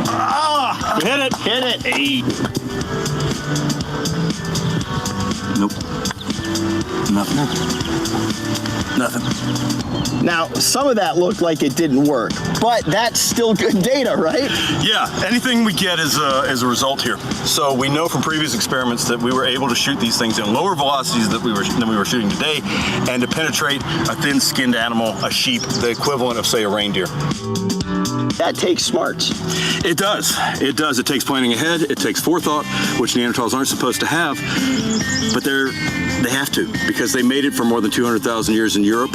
Ah! Hit it! Hit it! Hey. Nope. Nothing. Now, some of that looked like it didn't work, but that's still good data, right? Yeah, anything we get is a result here. So we know from previous experiments that we were able to shoot these things in lower velocities than we were shooting today, and to penetrate a thin-skinned animal, a sheep, the equivalent of, say, a reindeer. That takes smarts. It does. It does. It takes planning ahead. It takes forethought, which Neanderthals aren't supposed to have, but they have to, because they made it for more than 200,000 years in Europe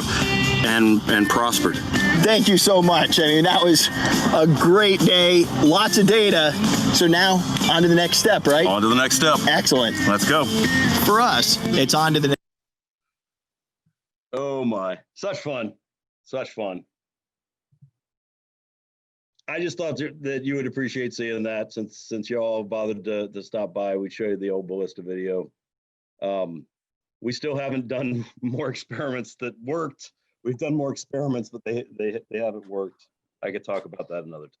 and prospered. Thank you so much. I mean, that was a great day, lots of data. So now, on to the next step, right? On to the next step. Excellent. Let's go. For us, it's on to the next Oh my, such fun, such fun. I just thought that you would appreciate seeing that since you all bothered to stop by. We showed you the old ballista video. We still haven't done more experiments that worked. We've done more experiments, but they haven't worked. I could talk about that another time.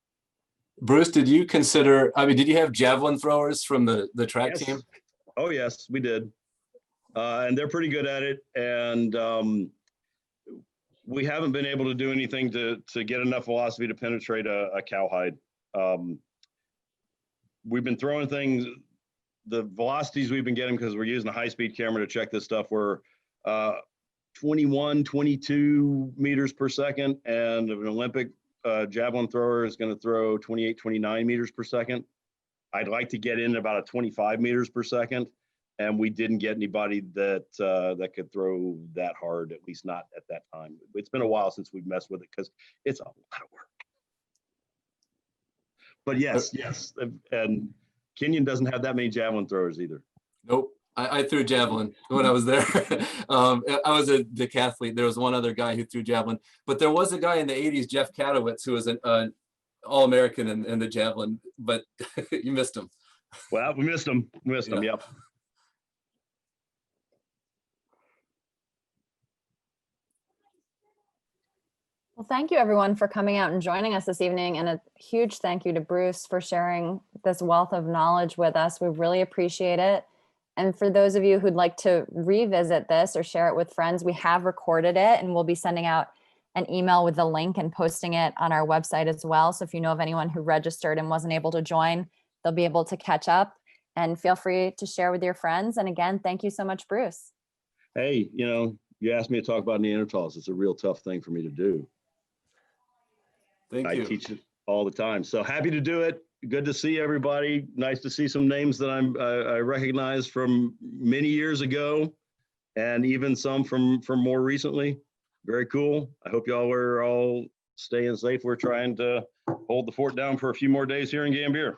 Bruce, did you consider, I mean, did you have javelin throwers from the track Yes. team? Oh yes, we did. And they're pretty good at it. And we haven't been able to do anything to get enough velocity to penetrate a cowhide. We've been throwing things, the velocities we've been getting, because we're using a high-speed camera to check this stuff, were 21, 22 meters per second, and an Olympic javelin thrower is going to throw 28, 29 meters per second. I'd like to get in about a 25 meters per second, and we didn't get anybody that that could throw that hard, at least not at that time. It's been a while since we've messed with it because it's a lot of work. But yes, and Kenyon doesn't have that many javelin throwers either. Nope. I threw javelin when I was there. I was a decathlete. There was one other guy who threw javelin, but there was a guy in the 80s, Jeff Katowitz, who was an All-American in the javelin, but you missed him. Well, we missed him. Him, yep. Well, thank you everyone for coming out and joining us this evening, and a huge thank you to Bruce for sharing this wealth of knowledge with us. We really appreciate it. And for those of you who'd like to revisit this or share it with friends, we have recorded it and we'll be sending out an email with the link and posting it on our website as well. So if you know of anyone who registered and wasn't able to join, they'll be able to catch up, and feel free to share with your friends. And again, thank you so much, Bruce. Hey, you asked me to talk about Neanderthals. It's a real tough thing for me to do. Thank you. I teach it all the time. So happy to do it. Good to see everybody. Nice to see some names that I recognize from many years ago, and even some from more recently. Very cool. I hope y'all are all staying safe. We're trying to hold the fort down for a few more days here in Gambier.